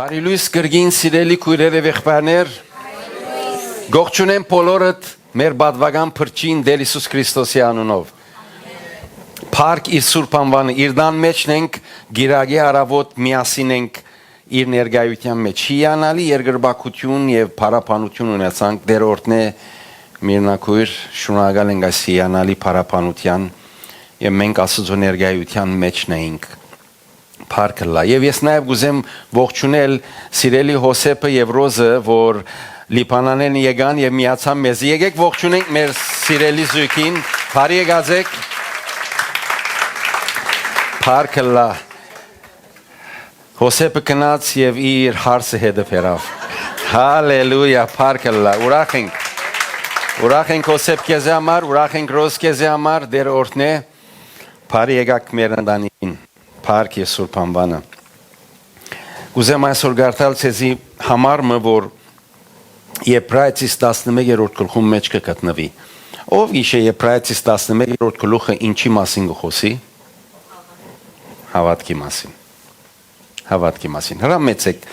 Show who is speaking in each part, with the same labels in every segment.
Speaker 1: Բարի լույս գրգին սիրելի քույրեր եւ եղբայրներ։ Գողջունեմ բոլորդ մեր բադվական փրկին Տեր Հիսուս Քրիստոսի անունով։ Փառք իր սուրբ անվանը, իր դան մեջն ենք, գիրագի արավոտ միասին ենք իր ներկայության մեջ։ Հիանալի երկրպագություն եւ փառապանություն ունեցանք Տեր օրհնե Միրնակույր, շնորհակալ ենք այս հիանալի փառապանության եւ մենք Աստծո ներկայության մեջն ենք։ Փառքլա եւ ես նաեւ գուզեմ ողջունել սիրելի Հոսեփը եւ Ռոզը, որ Լիբանանեն եկան եւ միացան մեզ։ Եկեք ողջունենք մեր սիրելի զույգին։ Բարի եկածեք։ Փառքլա։ Հոսեփը կնաց եւ իր հարսը հետը ֆերավ։ Հալելույա, փառքլա։ Ուրախ ենք Հոսեփ քեզ համար, ուրախ ենք Ռոզ քեզ համար, Տեր օրհնե։ Բարի եկաք մեր ընտանիքին։ Փառք եւ սուրբ անվանը։ Ուզեմ այսօր գարտալ ցեզի համարը, որ Եբրայեցիս 11-րդ գլխում մեջ կգտնվի։ Ով գիշե Եբրայեցիս 11-րդ գլուխը ինչի մասին գխոսի։ Հավատքի մասին։ Հավատքի մասին։ Հրամեցեք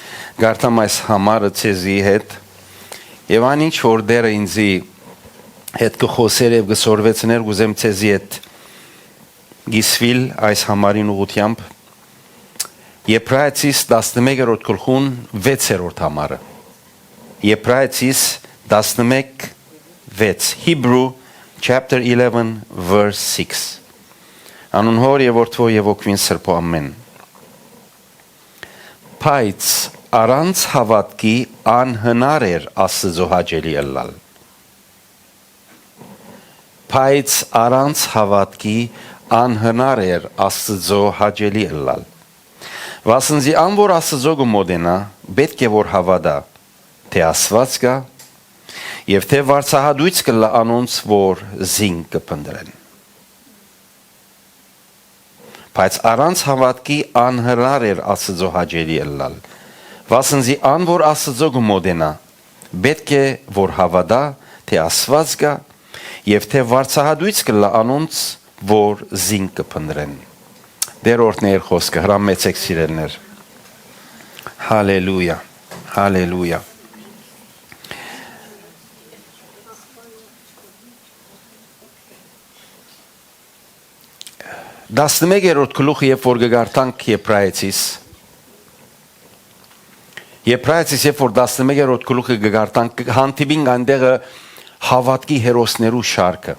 Speaker 1: գարտամ այս համարը ցեզի հետ եւ անինչ որ դերը ինձի հետ գխոսեր եւ գսորվեցներ ուզեմ ցեզի հետ գիսվիլ այս համարին ուղությամբ Եբրայեցիս 11-րդ գլխուն 6-րդ համարը Եբրայեցիս 11:6 Hebrew chapter 11 verse 6 Անուն հոր եւ որդվո եւ օգվին սրբո ամեն Բայց առանց հավատքի անհնար էր Աստծո հաճելի ելալ Բայց առանց հավատքի անհնար էր Աստծո հաճելի ելալ Վասնզի անոր Աստծո գմոդենա պետք է որ հավատա թե Աստված կա եւ թե վարչահատույց կլա անոնց որ զին կփնդրեն Բայց առանց հավատքի անհնար էր Աստծո հաճելի ելալ Վասնզի անոր Աստծո գմոդենա պետք է որ հավատա թե Աստված կա եւ թե վարչահատույց կլա անոնց որ զին կփնդրեն Դեր օրհներ խոսքը հրամեցեք սիրելներ Հալելույա Հալելույա 11-րդ գլուխը երբ որ գարտանք Եբրայեցիս երբ որ 11-րդ գլուխը գարտանք հանդիպինք այնտեղը հավատքի հերոսներու շարքը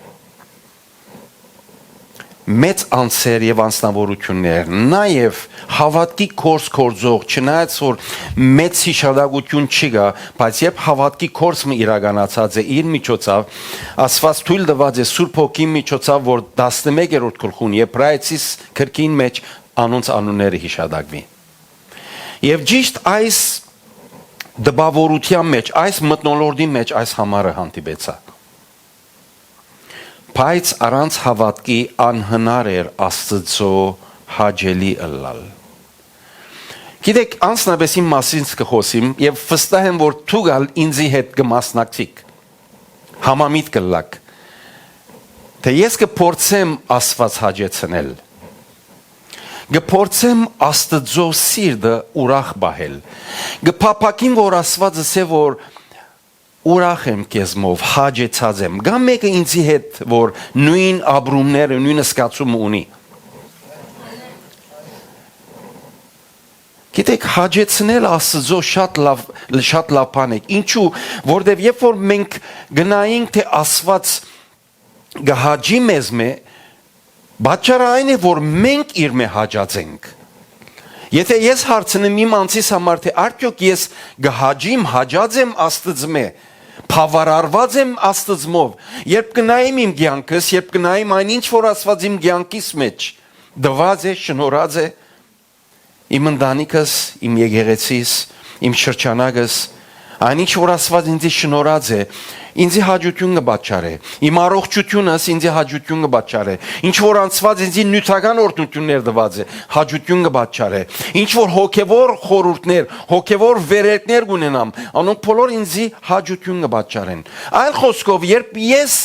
Speaker 1: մեծ անձեր եւ անձնավորություններ նաեւ հավատքի կորս կորձող չնայած որ մեծ հիշադակություն չի գա բայց երբ հավատքի կորսը իրականացած է իր միջոցով Աստված թույլ տված է Սուրբ Հոգի միջոցով որ 11-րդ գլխուն Եբրայեցիս քրկին մեջ անոնց անունները հիշադակվի եւ ճիշտ այս դպավորության մեջ այս մթնոլորտի մեջ այս համարը հանդիպեցա Բայց առանց հավատքի անհնար էր Աստծո հաճելի ելալ Գիտեք անձնապես իմ մասին կխոսեմ եւ վստահ եմ որ դուք ինձի հետ կմասնակցիք համամիտ կլաք թե ես կփորձեմ Աստված հաճեցնել կփորձեմ Աստծո սիրտը ուրախ բահել կփափակեմ որ Աստված ասե որ ուրախ եմ քեզմով հաճեցած եմ գամ մեկը ինձի հետ որ նույն ապրումները նույն սկացումը ունի Գիտեք հաճեցնել Աստծո շատ լավ բան է ինչու որտեվ երբ որ մենք գնայինք թե Աստված գահաճի մեզ բացառ այն է որ մենք իր մե հաճածենք Եթե ես հարցնեմ իմ անձիս համար թե արդյոք ես գահաճիմ հաճած եմ Աստծո Փավարարված եմ Աստծմով երբ կնայեմ իմ կյանքս երբ կնայեմ այնինչ որ Աստված իմ կյանքիս մեջ դված է շնորհած է իմ ընտանիքս իմ եկեղեցիս իմ շրջանակս այնինչ որ Աստված ինձ շնորհած է ինձ հաճություն կբաճարե իմ առողջությունս ինձ հաճություն կբաճարե ինչ որ անցված ինձ նյութական օրհնություններ տված է հաճություն կբաճարե ինչ որ հոգևոր խորհուրդներ հոգևոր վերելքներ ունենամ անոնք բոլոր ինձ հաճություն կբաճարեն այլ խոսքով երբ ես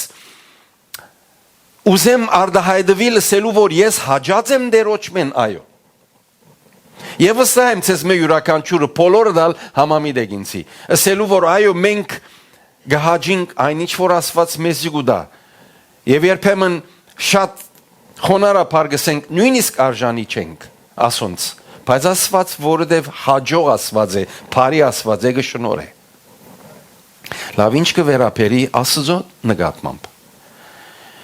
Speaker 1: ուզեմ արդահայտվել ասելու որ ես հաճած եմ Տերոջ մեն այո Եվ վստահ եմ ցես մե յուրաքանչյուրը բոլորը դալ համամիտ է գինցի։ Ասելու որ այո մենք գահաջինք այն ինչ որ Աստված մեզ գուտա։ Եվ երբեմն շատ խոնարհապար գսենք նույնիսկ արժանի չենք ասոնց։ Բայց Աստված որովհետև հաջող Աստված է, բարի Աստված է գշնոր է։ Լավ ինչ կվերապերի Աստծո նկատմամբ։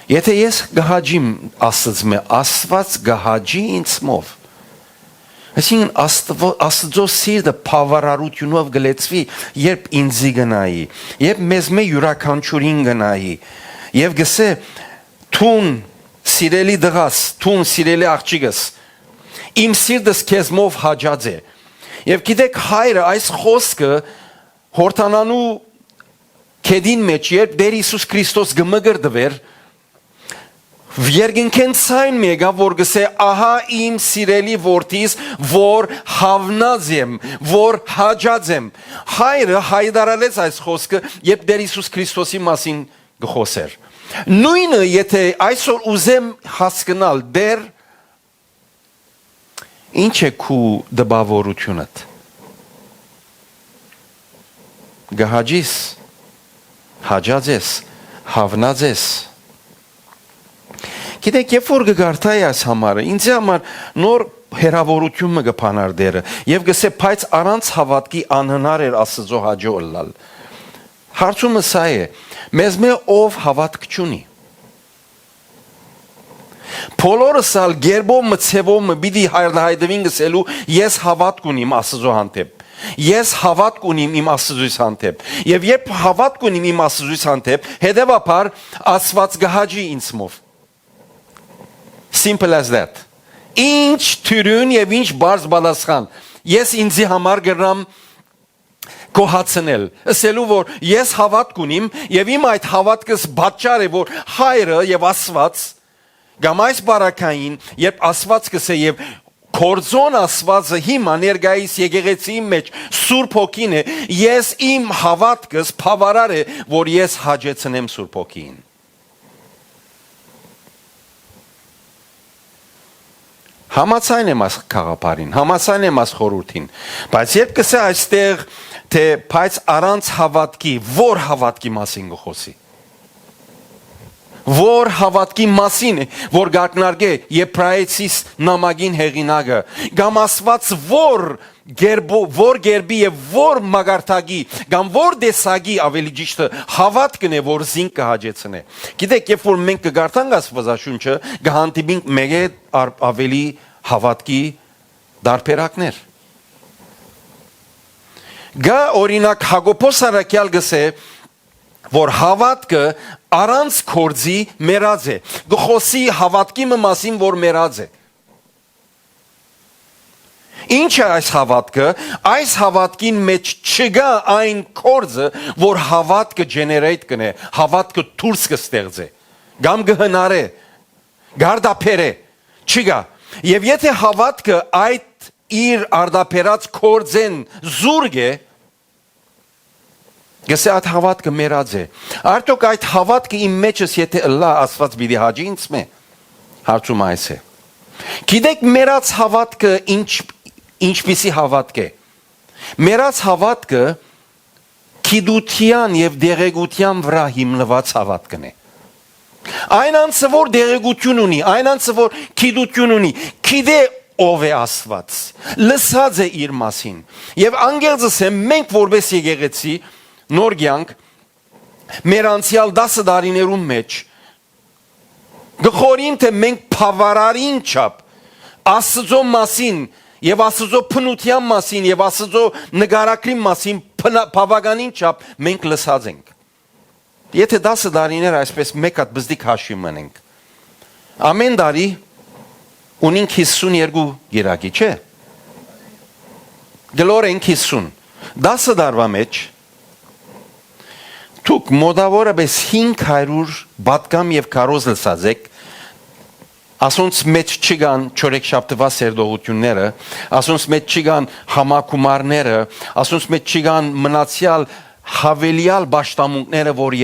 Speaker 1: Եթե ես գահաջիմ Աստված գահաջի ինձմով Այսինքն Աստծո սիրտը բավարարությունով գլեցվի, երբ ինձի գնայի, երբ մեզ մե յուրաքանչյուրին գնայի, եւ գսե թուն սիրելի դղաս, թուն սիրելի աղջիկս, իմ սիրտս քեզմով հաջած է։ Եվ գիտեք հայրը այս խոսքը հորթանանու քեդին մեջ երբ Տեր Հիսուս Քրիստոս գմգրդվեր Վերգինքեն ցայն մեգա որ գսե ահա իմ սիրելի որդիս որ հավնած եմ որ հաջած եմ հայրը հայդարալեց այս խոսքը երբ Տեր Հիսուս Քրիստոսի մասին գխոսեր նույնը եթե այսօր ուզեմ հասկանալ դեր ինչ է քու դպավորությունդ գահաջիս հաջած ես հավնած ես Գիտեք, երբ որ գարտայի այս համարը, ինձ համար նոր հերավորություն մը գփանար դերը, եւ գսե բայց առանց հավատքի անհնար էր Աստծո հաջո ըլլալ։ Հարցումը սա է, մեզ մե ով հավատք չունի։ Բոլորս ալ գերբով մցևով մբիդի հայրդահայդվին գսելու ես հավատք ունիմ Աստծո հանդեպ։ Ես հավատք ունիմ իմ Աստծուց հանդեպ։ Եվ երբ հավատք ունիմ իմ Աստծուց հանդեպ, հետևաբար Աստված գահաջի ինձմով։ Simple as that. Ինչ թյուրուն եւ ինչ բարձ բալասխան։ Ես ինձի համար գրամ կոհացնել։ Ասելու որ ես հավատք ունիմ եւ իմ այդ հավատքս բաճար է որ հայրը եւ Աստված գամ այս բարակային երբ Աստված կսե եւ Կորձոն Աստվածը հիմա ներգայիս եկեղեցի մեջ Սուրբ Հոգին է ես իմ հավատքս բավարար է որ ես հաջեցնեմ Սուրբ Հոգին Համացայն եմ աս խաղապարին, համացայն եմ աս խորհրդին, բայց երբ կսե այստեղ թե բայց առանց հավատքի, որ հավատքի մասին գխոսի որ հավատքի մասին է, որ գարկնարգե Եբրայեցիս նամակին հեղինակը, գամ Աստված որ գերբի եւ որ մագարտագի, գամ որ դեսագի ավելի ճիշտը հավատքն է, որ զինք կհաջեցնե։ Գիտեք, երբ որ մենք կգարտանք Աստվածաշունչը, կհանդիպենք մեկ ավելի հավատքի դարբերակներ։ Գա օրինակ Հակոբոս Արաքյալ գսե որ հավատքը առանց կորձի մեռած է գխոսի հավատքի մասին որ մեռած է Ինչ է այս հավատքին մեջ չգա այն կորձը որ հավատքը generate կնե հավատքը դուրս կստեղծե գամ կհնարե գարդապերե չգա եւ եթե հավատքը այդ իր արդապերած կորձեն զուրգ է Գսե այդ հավատքը մեռած է Արդյոք այդ հավատքը իմ մեջս եթե ըլլա Աստված պիտի հաջի ինձ մե Հարցումը այս է Գիտեք մեռած հավատքը ինչպիսի հավատք է Մեռած հավատքը գիտության եւ դեղեցության վրա հիմնված հավատքն է Այն անձը որ դեղեցություն ունի այն անձը որ գիտություն ունի գիտե ով է Աստված լսած է իր մասին եւ անգերձս է մենք որպես եկեղեցի Նոր կյանք մեր անցյալ 10 տարիներում մեջ գխորին թե մենք բավարարին չափ Աստծո մասին եւ Աստծո փնության մասին եւ Աստծո նկարագրի մասին բավականին չափ մենք լսած ենք Եթե 10 տարիներ այսպես մեկ հատ բզդիկ հաշվի մնենք ամեն տարի ունենք 52 գիրակի չէ Գլոր ենք 50 10 տարվա մեջ Դուք մոտավորապես 500 բատկամ եւ քարոզ լսած եք ասոնց մեջ չգան չորեքշաբթվա սերդողությունները ասոնց մեջ չգան համակումարները ասոնց մեջ չգան մնացյալ հավելյալ բաշտամունքները որ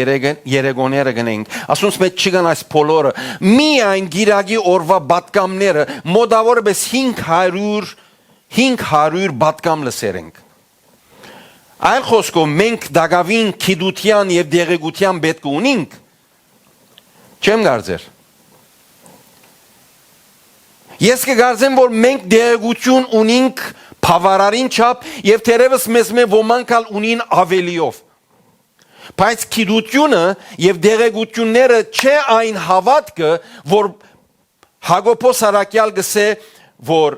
Speaker 1: երեգոները գնենք ասոնց մեջ չգան այս բոլորը միայն գիրագի օրվա բատկամները մոտավորապես 500 500 պատկամ լսերենք։ Այլ խոսքով մենք դակավին քիդության եւ դեղեցության պետք ունենք։ Չեմ կարծեր։ Ես կգարձեմ, որ մենք դեղեցություն ունենք բավարարին չափ եւ թերևս մեզ ոմանքալ ունին ավելիով։ Բայց քիդությունը եւ դեղեցությունները չէ այն հավատքը, որ Հակոբոս Արաքյալ գսե, որ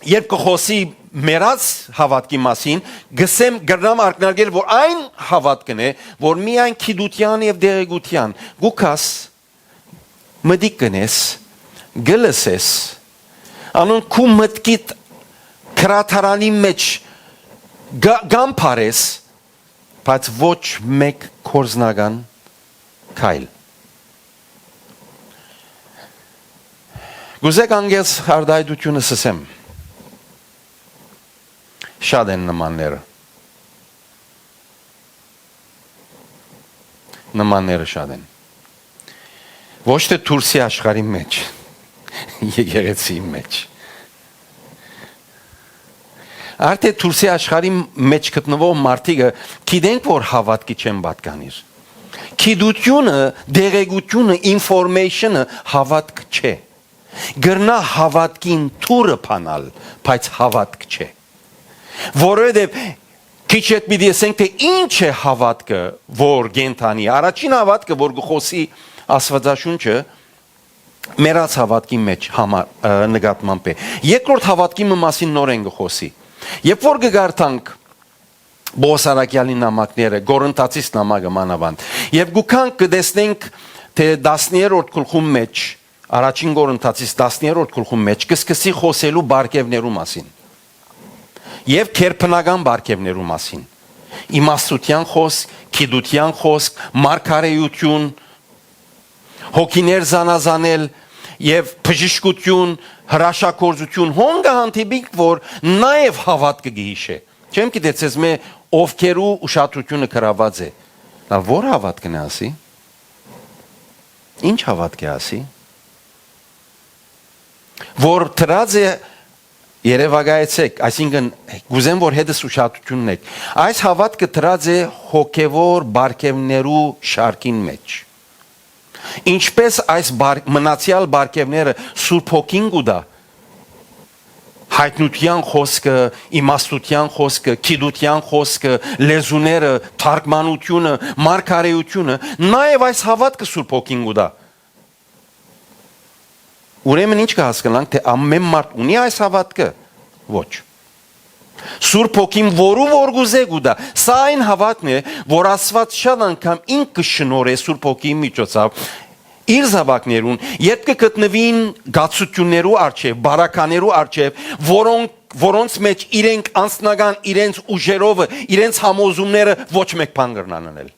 Speaker 1: երբ կխոսի մերած հավատքի մասին, գսեմ գրնամ արկնարգել, որ այն հավատքն է, որ միայն քիդության եւ դեղեցության գուքաս մտիկ կնես, գլսես, անուն քու մտքիդ քրաթարանի մեջ գամ փարես, բայց ոչ մեկ կորզնական քայլ։ Գուզեք անգես արդայդությունը սսեմ։ Շատ են նմանները։ Նմանները շատ են։ Ոչ թե Թուրքիի աշխարհի մեջ, եկեղեցի մեջ։ Արդե Թուրքիի աշխարհի մեջ գտնվող մարդիկը գիտենք, որ հավատքի չեն պատկանիր։ Գիտությունը, դեղեցությունը, information-ը հավատք չէ։ Գրնա հավատքին թուրը փանալ, բայց հավատք չէ։ Որովհետև քիչ հետ մի դեսենք, թե ինչ է հավատքը, որ գենթանի։ Առաջին հավատքը, որ գխոսի Աստվածաշունչը, մերած հավատքի մեջ նկատմամբ է։ Երկրորդ հավատքի մասին նորեն գխոսի։ Երբ որ գգարտանք Պողոս Արաքյալի նամակները, Կորինթացիս նամակը մանավանդ, եւ գուքանք կտեսնենք, թե 10-րդ գլխում մեջ, առաջին Կորինթացիս 10-րդ գլխում մեջ կսկսի խոսելու բարգևներու մասին։ Եվ քերբնական բարգևներու մասին։ Իմաստության խոսք, գիտության խոսք, մարգարեություն, հոգիներ զանազանել եւ բժշկություն, հրաշագործություն, հոնգա հանդիպիկ, որ նաեւ հավատքը գիհիշե։ Չեմ գիտեցես մե ովքերու ուշադրությունը գրաված է։ Նա որ հավատքն է ասի։ Ինչ հավատք է ասի։ Որ տրած է երևակայեցեք, այսինքն գուզեմ, որ հետս ուշադրությունն եք։ Այս հավատքը տրած է հոգևոր բարգևներու շարքին մեջ։ Ինչպես այս մնացյալ բարգևները Սուրբ Հոգին գուտա, հայտնության խոսքը, իմաստության խոսքը, գիտության խոսքը, լեզուները, թարգմանությունը, մարգարեությունը, նաև այս հավատքը Սուրբ Հոգին գուտա։ Ուրեմն ինչ կհասկանանք, թե ամեն մարդ ունի այս հավատքը։ Ոչ։ Սուրբ Հոգին որու որ գուզե գուտա։ Սա այն հավատն է, որ Աստված շատ անգամ ինքը շնորհ է Սուրբ Հոգիի միջոցով իր զավակներուն, երբ կգտնվին գացություններու արչև, բարականերու արչև, որոնց մեջ իրենք անձնական, իրենց ուժերով, իրենց համոզումները ոչ մեկ բան կրնան անել։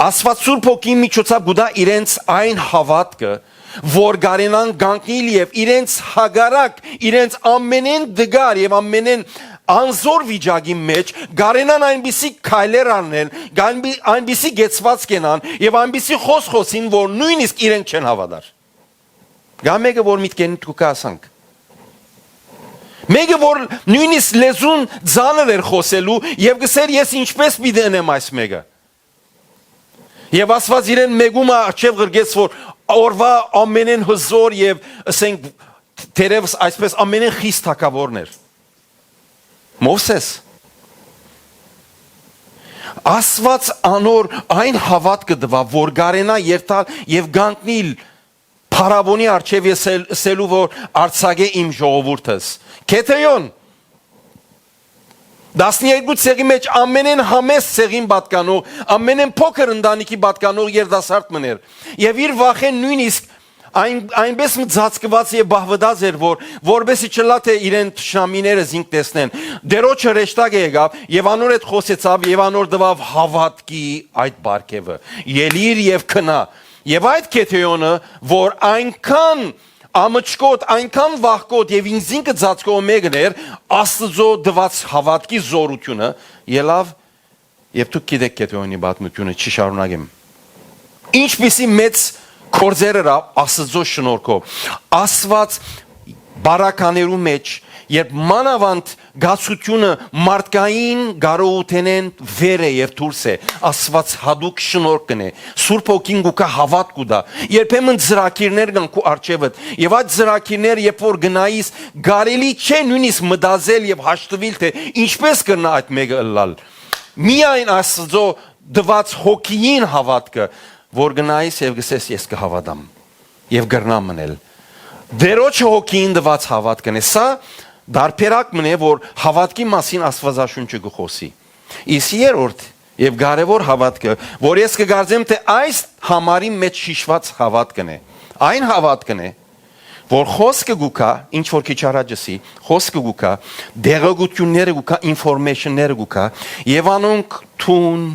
Speaker 1: Աստված Սուրբ Հոգիի միջոցով գուտա իրենց այն հավատքը, որ գարենան գանկիլ եւ իրենց հագարակ, իրենց ամենեն դգար եւ ամենեն անզոր վիճակի մեջ գարենան այնպիսի քայլեր անել, այնպիսի գեցված կենան եւ այնպիսի խոսին, որ նույնիսկ իրենք չեն հավատար։ Գա մեկը որ միտքեն դուք ասանք։ Մեկը որ նույնիսկ լեզուն ցաներ էր խոսելու եւ գսեր ես ինչպես պիտի անեմ այս մեկը։ Եվ Աստված իրեն մեգումը աչև գրգեց, որ օրվա ամենեն հզոր եւ ասենք թերևս այսպես ամենեն խիստ թակավորն էր։ Մովսես։ Աստված անոր այն հավատքը տվա, որ գարենա երթալ եւ գանկնիլ փարավոնի արչև եսելու, որ արցակե իմ ժողովուրդս։ Քեթեյոն 12 ցեղի մեջ ամենեն համեստ ցեղին պատկանող, ամենեն փոքր ընտանիքի պատկանող երդասարդ մներ։ Եվ իր վախեն նույնիսկ այնպես մծածկված եւ բահվդած էր, որ որբեսի չլա թե իրեն շամիները զինք տեսնեն։ Դերոջը ռեշտակ եկավ եւ անոր հետ խոսեցավ եւ անոր դվավ հավատքի այդ բարգեւը։ Ելիր եւ քնա։ Եվ այդ Քեթեյոնը, որ այնքան ամճկոտ, այնքան վախկոտ եւ ինքնին կծածկող մեկն էր, Աստծո դված հավատքի զորությունը ելավ եւ դուք գիտեք Քեթեյոնի պատմությունը չի շարունակեմ։ Ինչպիսի մեծ կորձեր էր Աստծո շնորհքով։ Աստված բարականերու մեջ, երբ մանավանդ գացությունը մարդկային կարողութենեն վեր է եւ դուրս է, Աստված հadouk շնորհք կնե, Սուրբ Հոգին գուկա հավատ կուտա, երբեմն ծրակիրներ կան քու արջևդ, եւ այդ ծրակիրները երբ որ գնայիս, կարելի չէ նույնիսկ մտածել եւ հաշտվել թե ինչպես կնա այդ մեկը ըլլալ։ Միայն Աստծո դված հոգին հավատքը, որ գնայիս եւ գսես ես կհավատամ եւ գրնամ մնել։ Դերոջ հոգին դված հավատքն է, սա դարբերակ մնե, որ հավատքի մասին Աստվածաշունչը գխոսի։ Իսկ երրորդ եւ կարեւոր հավատքը, որ ես կգարձեմ, թե այս համարի մեջ շիշված հավատքն է, այն հավատքն է, որ խոսքը գուկա, ինչ որ քիչ առաջի, խոսքը գուկա, դեղագությունները գուկա, ինֆորմեյշնները գուկա, եւ անոնք թուն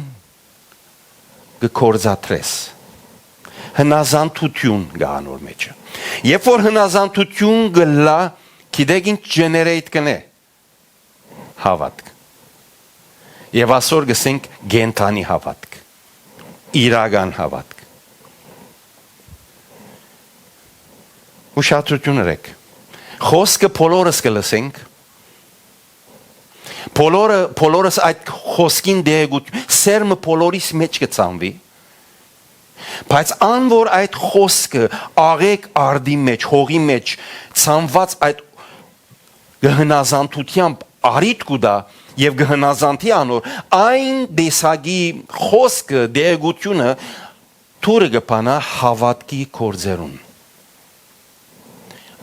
Speaker 1: գկորզատրես։ Հնազանդություն գանոր մեջը։ Երբ որ հնազանդություն գլա, գիտեք ինչ generate կնե հավատք։ Եվ ասոր գսենք գենթանի հավատք, իրական հավատք։ Ուշադրություն ըրեք։ Խոսքը բոլորս կլսենք, բոլորս այդ խոսքին դեղություն, սերմը բոլորիս մեջ կծանվի, բայց անոր այդ խոսքը աղեկ արդի մեջ, հողի մեջ ցանված այդ գհնազանդությամբ արիտ կուտա եւ գհնազանդի անոր այն դեսագի խոսքը դեղությունը թուրը գպանա հավատքի կորձերուն։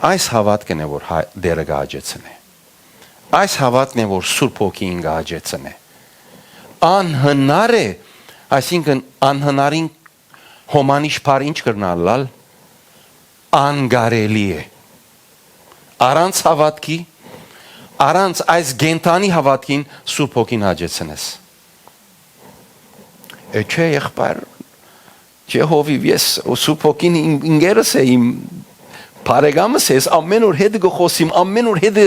Speaker 1: Այս հավատքն է որ դերը գաճեցնե։ Այս հավատքն է որ Սուրբ Հոգին գաճեցնե։ Անհնար է, այսինքն անհնարին հոմանիշ բար ինչ կրնալալ անգարելի է առանց հավատքի առանց այս գենտանի հավատքին Սուրբ Հոգին հաճեցնես չէ եղբայր չէ հովիվ ես Սուրբ Հոգին ինգերս է իմ բարեկամս ես ամեն օր հետ գխոսիմ ամեն օր հետ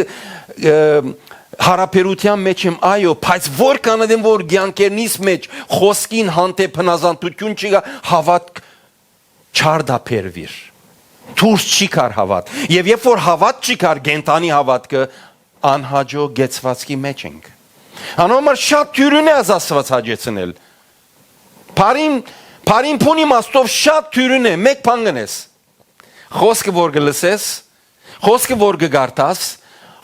Speaker 1: հարաբերության մեջ եմ այո բայց որքան եմ որ ցանկերնից մեջ խոսքին հանդեպ հնազանդություն չկա հավատ չարդապերվիր դուրս չի կար հավատ եւ երբ որ հավատ չի կար գենտանի հավատքը անհաջո գեցվածքի մեջ ենք անորմար շատ թյուրին է Աստված հաջեցնել Փարին փունի մաստով շատ թյուրին է մեկ բան գնես խոսքը որ գլսես խոսքը որ գգարտաս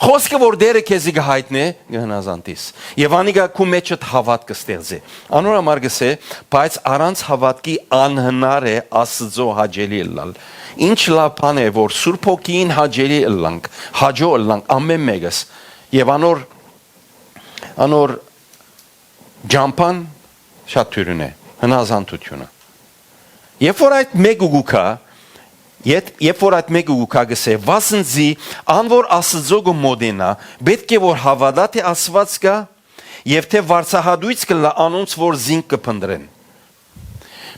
Speaker 1: խոսքը որ դերը քեզի գահիտնե գհնազանդիս եւ անիգա քու մեջդ հավատ կստեղծի անորամար գսե բայց առանց հավատքի անհնար է Աստծո հաջելի լալ ինչ լավ բան է որ Սուրբ Հոգին հաջելի լանք հաջո լանք ամեն մեկս եւ անոր ջամփան շատ թյուրին է հնազանդությունը երբ որ այդ մեկը գուքա Երբ որ այդ մեկը գուքա գսե վասնզի անոր Աստծո գմոդենա պետք է որ հավատա թե Աստված կա եւ թե վարսահադույց կլա անոնց որ զինք կփնդրեն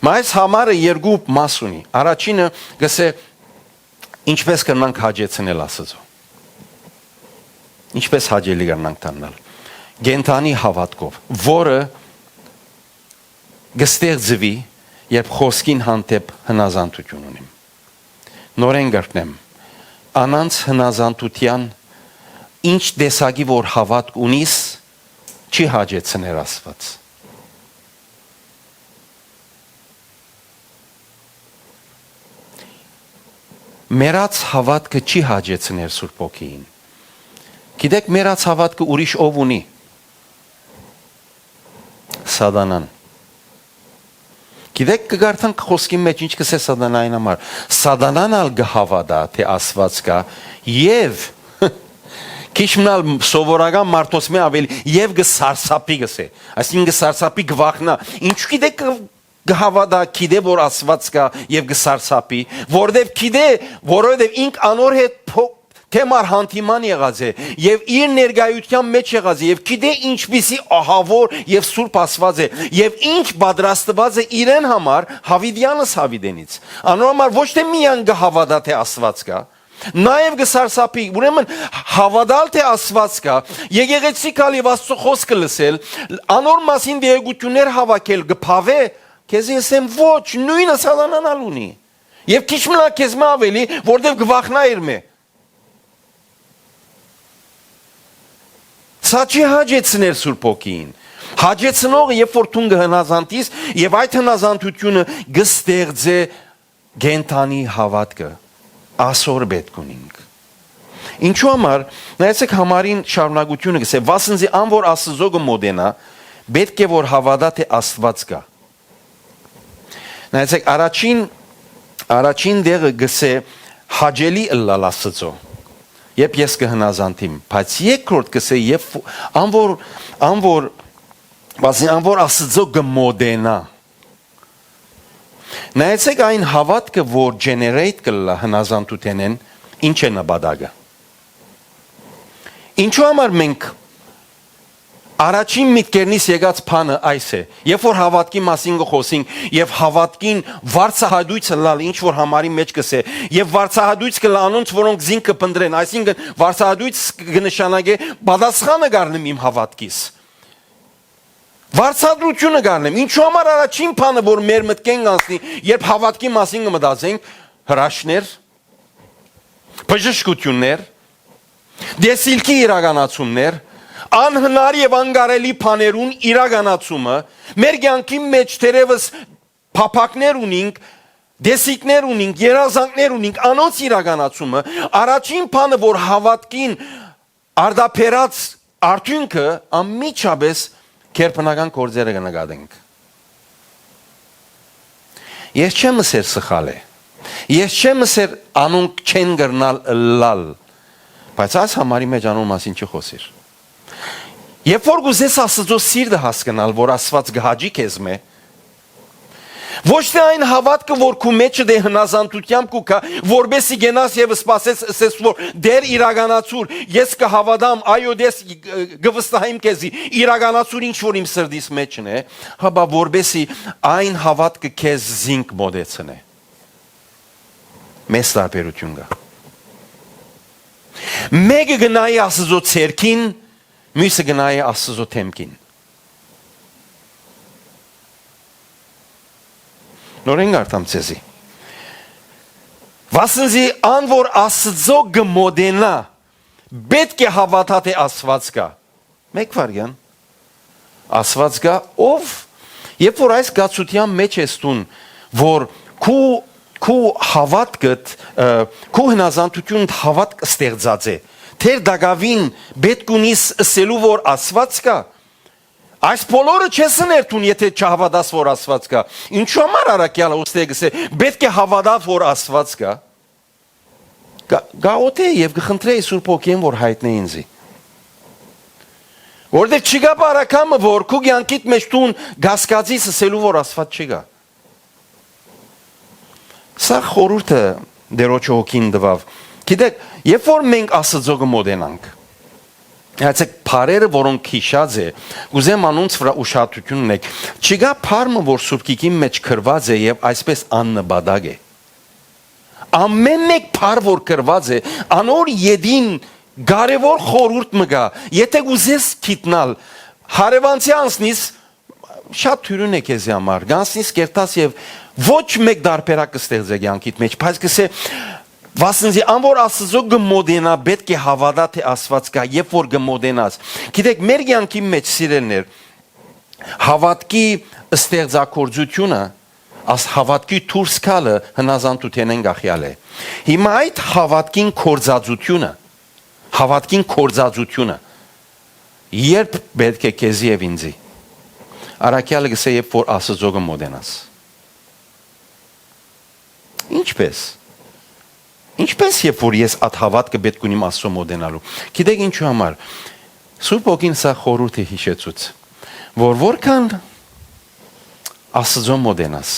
Speaker 1: Մայս համարը երկու մաս ունի առաջինը գսե ինչպես կնանք հաջեցնել Աստծո ինչպես հաջելի կնանք տանալ գենթանի հավատքով որը գստեղծվի երբ խոսքին հանդեպ հնազանդություն ունի Նորեն գտնեմ անանց հնազանդության ինչ տեսակի որ հավատք ունիս չի հաջեցներ Աստված Մերած հավատքը չի հաջեցներ Սուրբ Հոգին Գիտեք մերած հավատքը ուրիշ ով ունի Սատանան Գիտեք կգարտանք խոսքի մեջ ինչ կսե սատանային համար Սատանան ալ գհավատա թե Աստված կա եւ քիչ մնալ սովորական մարդոց մե ավելի եւ գսարսապի գսե այսինքն գսարսապի գվախնա ինչ գիտեք գհավատա գիտե որ Աստված կա եւ գսարսապի որովհետեւ ինք անոր հետ Թեմար հանդիման եղած է եւ իր ներկայության մեջ եղած է եւ գիտե ինչպիսի ահավոր եւ սուրբ Աստված է եւ ինչ պատրաստված է իրեն համար հավիդյանս հավիդենից անորմալ ոչ թե միան գհավատա թե Աստված կա նաեւ գսարսապի ուրեմն հավատալ թե Աստված կա եկեղեցի կալ եւ Աստծո խոսքը լսել անոր մասին դեղություններ հավաքել գփավե քեզ ասեմ ոչ նույնը սատանան ալունի եւ քիչ մնա քեզ մը ավելի որտեվ գվախնա իր մե Սա չի հաջեցներ Սուրբ Օքին։ Հաջեցնողը երբ որ դու հնազանդիս եւ այդ հնազանդությունը գստեղծե գենթանի հավատքը ասոր պետք ունենք։ Ինչու համար նայեցեք համարին շարունակությունը գսե վասնզի անոր Աստծո գմոդենա պետք է որ հավատա թե Աստված կա։ Նայեցեք առաջին դերը գսե հաջելի ըլլալ Աստծո։ Երբ ես կհնազանդիմ, բայց երկրորդ գսե եւ անոր Աստծո գմոդենա։ Նայեցեք այն հավատքը, որ generate կլա հնազանդութենեն, ինչ է նպատակը։ Ինչու համար մենք առաջին միտքերնից եկած բանը այս է, երբ որ հավատքի մասին խոսենք եւ հավատքին վարչահայտույց լալ ինչ որ համարի մեջ կսե եւ վարչահայտույց կլա անոնց որոնք զինք կփնտրեն, այսինքն վարչահայտույց կնշանակե պատասխանը գարնեմ իմ հավատքից։ Վարչահայտությունը գարնեմ, ինչու համար առաջին բանը որ մեր մտքեն գանցնի, երբ հավատքի մասին կմտածենք, հրաշքներ, բժշկություններ, դեսիլքի իրականացումներ, անհնար եւ անկարելի բաներուն իրականացումը մեր կյանքի մեջ թերևս փափակներ ունենք, դեսիկներ ունենք, երազանքներ ունենք, անոնց իրականացումը առաջին բանը որ հավատքին արդապերած արդյունքը անմիջապես քերբնական գործերը կնկատենք։ Ես չեմ ասել սխալ է։ Ես չեմ ասել անոնք չեն գրնալ լալ, բայց այս համարի մեջ անոն մասին չխոսիր։ Երբ որ գուզես Աստծո սիրտը հասկանալ, որ Աստված գահաջի քեզ մե, ոչ թե այն հավատքը, որ քու մեջը դե հնազանդությամբ կուքա, որբեսի գնաս եւ սпасես ասես որ դեր իրականացուր, ես կհավատամ, այո դես գվստահեմ քեզի, իրականացուր ինչ որ իմ սրտիս մեջն է, հաբա որբեսի այն հավատքը քեզ զինք մոդեցնե։ Մեծ տարբերություն կա։ Մեկը գնայի Աստծո ցերքին, մյուսը գնայի Աստծո թեմքին։ Նորեն գարտամ ցեզի։ Վասնզի անոր Աստծո գմոդենա պետք է հավատա թե Աստված կա։ Մեկ վարյան։ Աստված կա ով երբ որ այս գացության մեջ ես տուն որ քու հավատքդ քու հնազանդությունդ հավատք ստեղծած է թեր դակավին պետք ունիս ասելու որ Աստված կա այս բոլորը չես ներդուն եթե չհավատաս որ Աստված կա ինչու համար արաքյալը ուստեգս է պետք է հավատալ որ Աստված կա գաոթե եւ գխնդրեի Սուրբ Օքին որ հայտնե ինձի որտեղ չկա բարակամը որ քու կյանքիդ մեջ տուն գասկածից ասելու որ Աստված չկա Սա խորհուրդը դերոջ Օքին դվավ գիտեք երբ որ մենք Աստծո գմոդենանք Այսեք բարերը որոնք հիշած է ուզեմ անոնց վրա ուշադրություն ունեք չկա բարմը որ Սուրբկիկի մեջ քրված է եւ այսպես աննպատակ է ամեն մեկ բար որ քրված է անոր յեդին կարևոր խորհուրդ մը գա եթե ուզես գիտնալ հարևանցի անցնիս շատ թյուրին է քեզ համար գանցնիս կերտած եւ ոչ մեկ դարբերակ կստեղծե կյանքիդ մեջ բայց կսե Վասնզի անոր Աստծո գմոդենա պետք է հավատա թե Աստված կա երբ որ գմոդենաս գիտեք մեր կյանքի մեջ սիրելներ հավատքի ստեղծագործությունը աս հավատքի դուրս գալը հնազանդութենեն գախյալ է հիմա այդ հավատքին կորձածությունը երբ պետք է քեզի եւ ինձի արաքյալը գսե երբ որ Աստծո գմոդենաս Ինչպես երբ որ ես այդ հավատքը պետք ունիմ Աստծո մոդենալու գիտեք ինչու համար Սուրբ Օքին սա խորհուրդ է հիշեցուց որ որքան Աստծո մոդենաս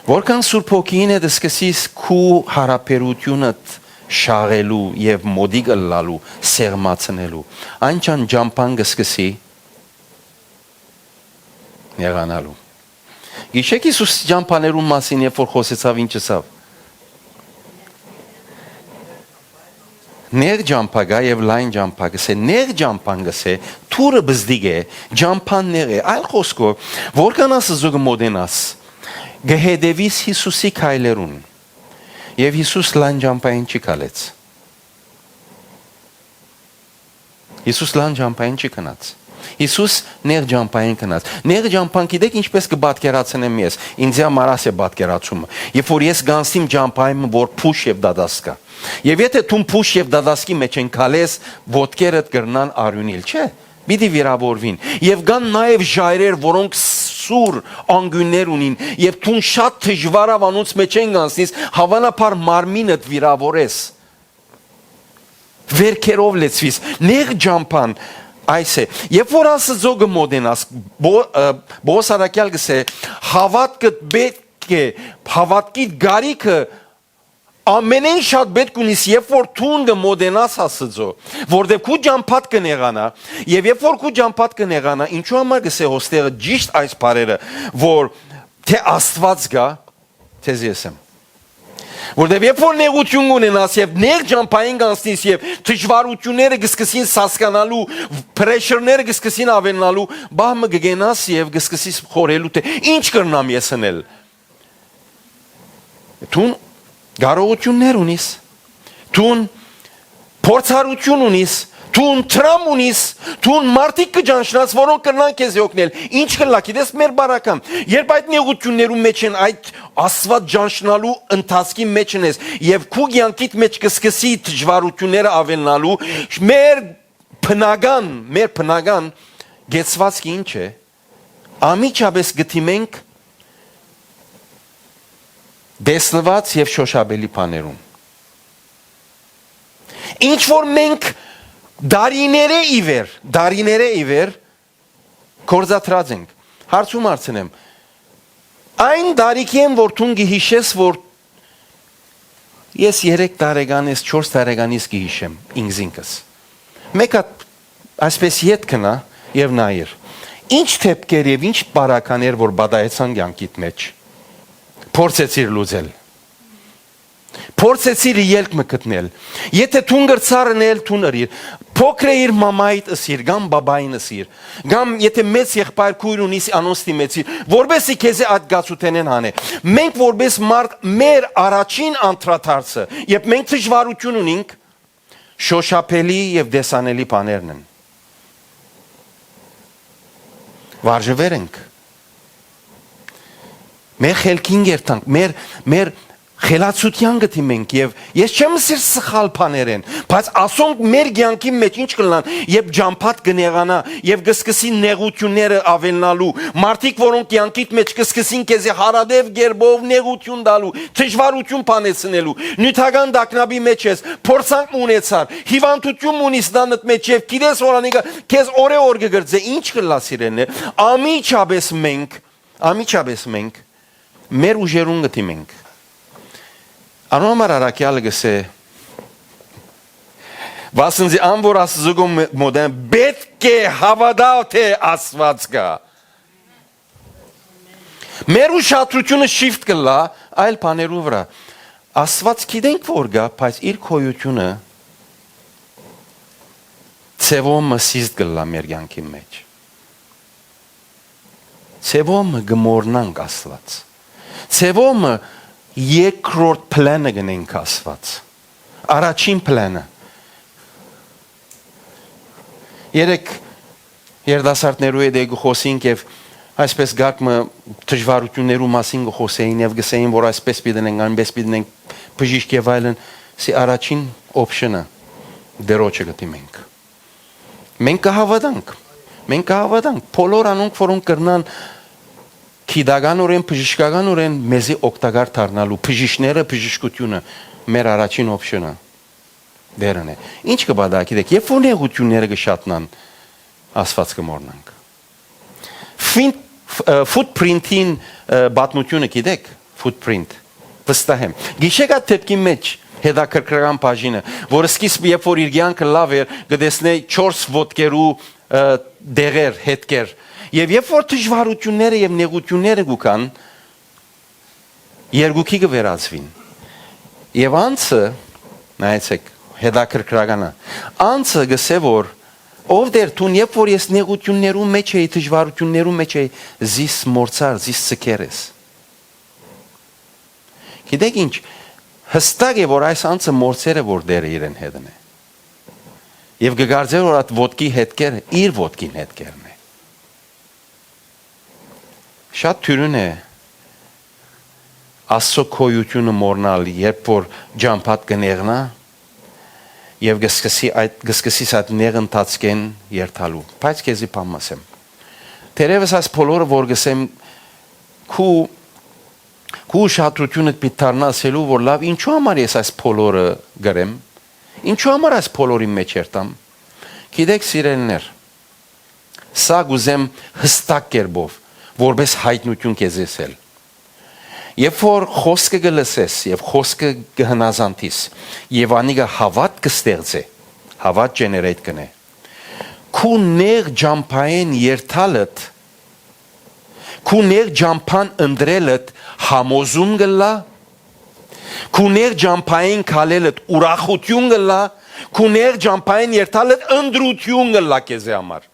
Speaker 1: որքան Սուրբ Օքին է դսկսիս քու հարաբերությունդ շաղելու եւ մոդիկ լալու սերմացնելու այնչան ջամփան կսկսի եղանալու Գիշեք Հիսուս ջամփաներուն մասին երբ որ խոսեցավ ինչ ասավ Ներ ջամփագա եւ լայն ջամփագը սե ներ ջամփանգսե թուրը բզդիգե ջամփանները այլ խոսքով որքան Աստծո գմոդենաս գհեդեվիս Հիսուսի քայլերուն եւ Հիսուս լայն ջամփային չի կալեց Հիսուս լան ջամփային չի կնած։ Հիսուս ներ ջամփային կնած։ Ներ ջամփան գիտեք ինչպես կբատկերացնեմ ես։ Ինձ համար է բատկերացումը։ Երբ որ ես գանցիմ ջամփային, որ փուշ եւ դադասկա։ Եվ եթե դու փուշ եւ դադասկի մեջ են քալես, ոտքերդ կրնան արյունիլ, չէ՞։ Պիտի վիրավորվին։ Եվ կան նաեւ ժայռեր, որոնք սուր անգույններ ունին, եւ դու շատ դժվար ավանոց մեջ են գանցնես, հավանաբար մարմինդ վիրավորես։ Վերքերով լեցվիս, ներ ջամփան այս է։ Երբ որ Աստծո գմոդենաս, բոսարակյալ գսե, հավատքը պետք է, հավատքի գարիքը ամենեն շատ պետք ունիս, երբ որ թուն գմոդենաս Աստծո, որտեղ քու ջամփատ կնեղանա, եւ երբ որ քու ջամփատ կնեղանա, ինչու համար գսե հոստերը ճիշտ այս բարերը, որ թե Աստված գա, թե ես եմ։ Որտեղ երբ որ նեղություն ունենաս եւ ներ ջամփային գանցնես եւ դժվարությունները կսկսին սասկանալու, պրեշերները կսկսին ավելնալու, բահմը կգենաս եւ կսկսես խորելու թե ինչ կրնամ ես անել։ Տուն գարողություններ ունիս, տուն փորձառություն ունիս, տուն տրամ ունիս, տուն մարդիկ կջանշնաս, որոնք կրնան քեզ օգնել։ Ինչ կլա, գիտես մեր բարական։ Երբ այդ նեղություններում մեջ են այդ Աստված ջանշնալու ընթացքի մեջ ես եւ քու կյանքիդ մեջ կսկսի դժվարությունները ավելնալու, մեր բնական գեցվածքի ինչ է։ Ամիջապես գտիմենք դեսնված եւ շոշաբելի բաներում։ Ինչ որ մենք դարիները իվեր կորզատրած ենք։ Հարցում արցնեմ։ Այն դարիքի եմ, որ թուն գիհիշես, որ ես 3 տարեկանից, 4 տարեկանից գիհիշեմ ինքս։ Մեկը այսպես ետ կնա եւ նայր։ Ինչ թեփքեր եւ ինչ բարականեր, որ բադայեցան կյանքիդ մեջ։ Փորձեցիր լուծել։ Փորձեցիր ելք մտնել։ Եթե թուն գրծարնել, թուն ըրիր։ Փոքր իր մամայիդ ըսիր, գամ բաբային ըսիր։ Գամ եթե մեծ եղբայր քույր ունիս անոստի մեծի, որբեսի քեզի այդ գացութենեն հանե։ Մենք որբես մարդ մեր առաջին անդրադարձը, երբ մենք դժվարություն ունենք, շոշափելի եւ դեսանելի բաներն են։ Վարժվեր ենք։ Մեր խելքին երթանք, մեր խելացության գտիմենք եւ ես չեմ սիր սխալ բաներ են, բայց ասոնք մեր կյանքի մեջ ինչ կլան, երբ ջամփատ կնեղանա եւ կսկսի նեղությունները ավելնալու, մարդիկ որոնք կյանքիդ մեջ կսկսին քեզի հարադեվ գերբով նեղություն տալու, դժվարություն բանեցնելու, նյութական դակնաբի մեջ ես, փորձանք ունեցար, հիվանդություն ունիս դանդ մեջ եւ գիտես որանիկը քեզ օրե-օր կգրծե, ինչ կլա սիրելն է, ամիջապես մենք մեր ուժերուն գտիմենք։ Անոմար արակյալը գսե վասնզի անվոր Աստծո մոդեն պետք է հավատալ թե Աստված կա։ Մեր ուշադրությունը շիֆտ կլա այլ բաներու վրա։ Աստված գիտենք որ գա, բայց իր քոյությունը ցևոմը սիզդ կլա մեր կյանքի մեջ։ Ցևոմը գմորնանք Աստված։ Ցևոմը երկրորդ պլանը գնենք Աստված։ Առաջին պլանը։ Երեք երդասարտներու հետ գխոսինք եւ այսպես գակմը դժվարություններու մասին գխոսեին եւ գսեին որ այսպես պիտենենք, այնպես պիտենենք բժիշկ եւ այլն, սի առաջին օպշնը դերոջը գտիմենք։ Մենք կհավատանք, բոլոր անոնք որոնք կրնան Քիդագանորեն, բժշկականորեն մեզի օգտակար դառնալու բժիշկները բժշկությունը մեր առաջին օպշնը դերն է։ Ինչ կբադա գիտեք, երբ որ նեղությունները կշատնան, Աստված կմոռնանք։ Footprint-ին բատնությունը գիտեք, footprint, վստահ եմ։ Գիշեք այդ թեփքի մեջ հետաքրքրական բաժինը, որը սկիզբ երբ որ իր կյանքը լավ էր, կտեսնեի 4 ոտքերու դեղեր, հետքեր Եվ երբ որ դժվարությունները եւ նեղությունները գուքան, երկուքի կվերածվին։ Եվ անցը, նայեցեք, հետաքրքրականը, անցը գսե որ ով դեր տուն երբ որ ես նեղություններու մեջ էի, դժվարություններու մեջ էի, զիս մորցար, զիս ցկերես։ Գիտեք ինչ, հստակ է որ այս անցը մորցերը որ դերը իրեն հետն է։ Եվ գգարձեր որ այդ ոտքի հետքերը իր ոտքին հետքերն է։ Շատ թյուրուն է Աստծո քոյությունը մորնալ, երբ որ ջամփատ կնեղնա եւ գսկսի այդ նեղընթացքեն երթալու։ Բայց քեզի բամասեմ։ Տերևս այս բոլորը որ գսեմ քու շատրությունը պիտարնա ասելու որ լավ ինչու համար ես այս բոլորը գրեմ։ Ինչու համար այս բոլորի մեջ երթամ։ Գիտեք սիրելիներ։ Սա գուզեմ հստակ կերպով որպես հայտնություն քեզ ասել։ Երբ որ խոսքը գլսես եւ խոսքը կհնազանդիս եւ անիգա հավատ կստեղծե հավատ ջեներեյտ կնե քու ներ ջամփային երթալդ քու ներ ջամփան ընդրելդ համոզում գլա քու ներ ջամփային քալելդ ուրախություն գլա քու ներ ջամփային երթալդ ընդրություն գլա քեզ համար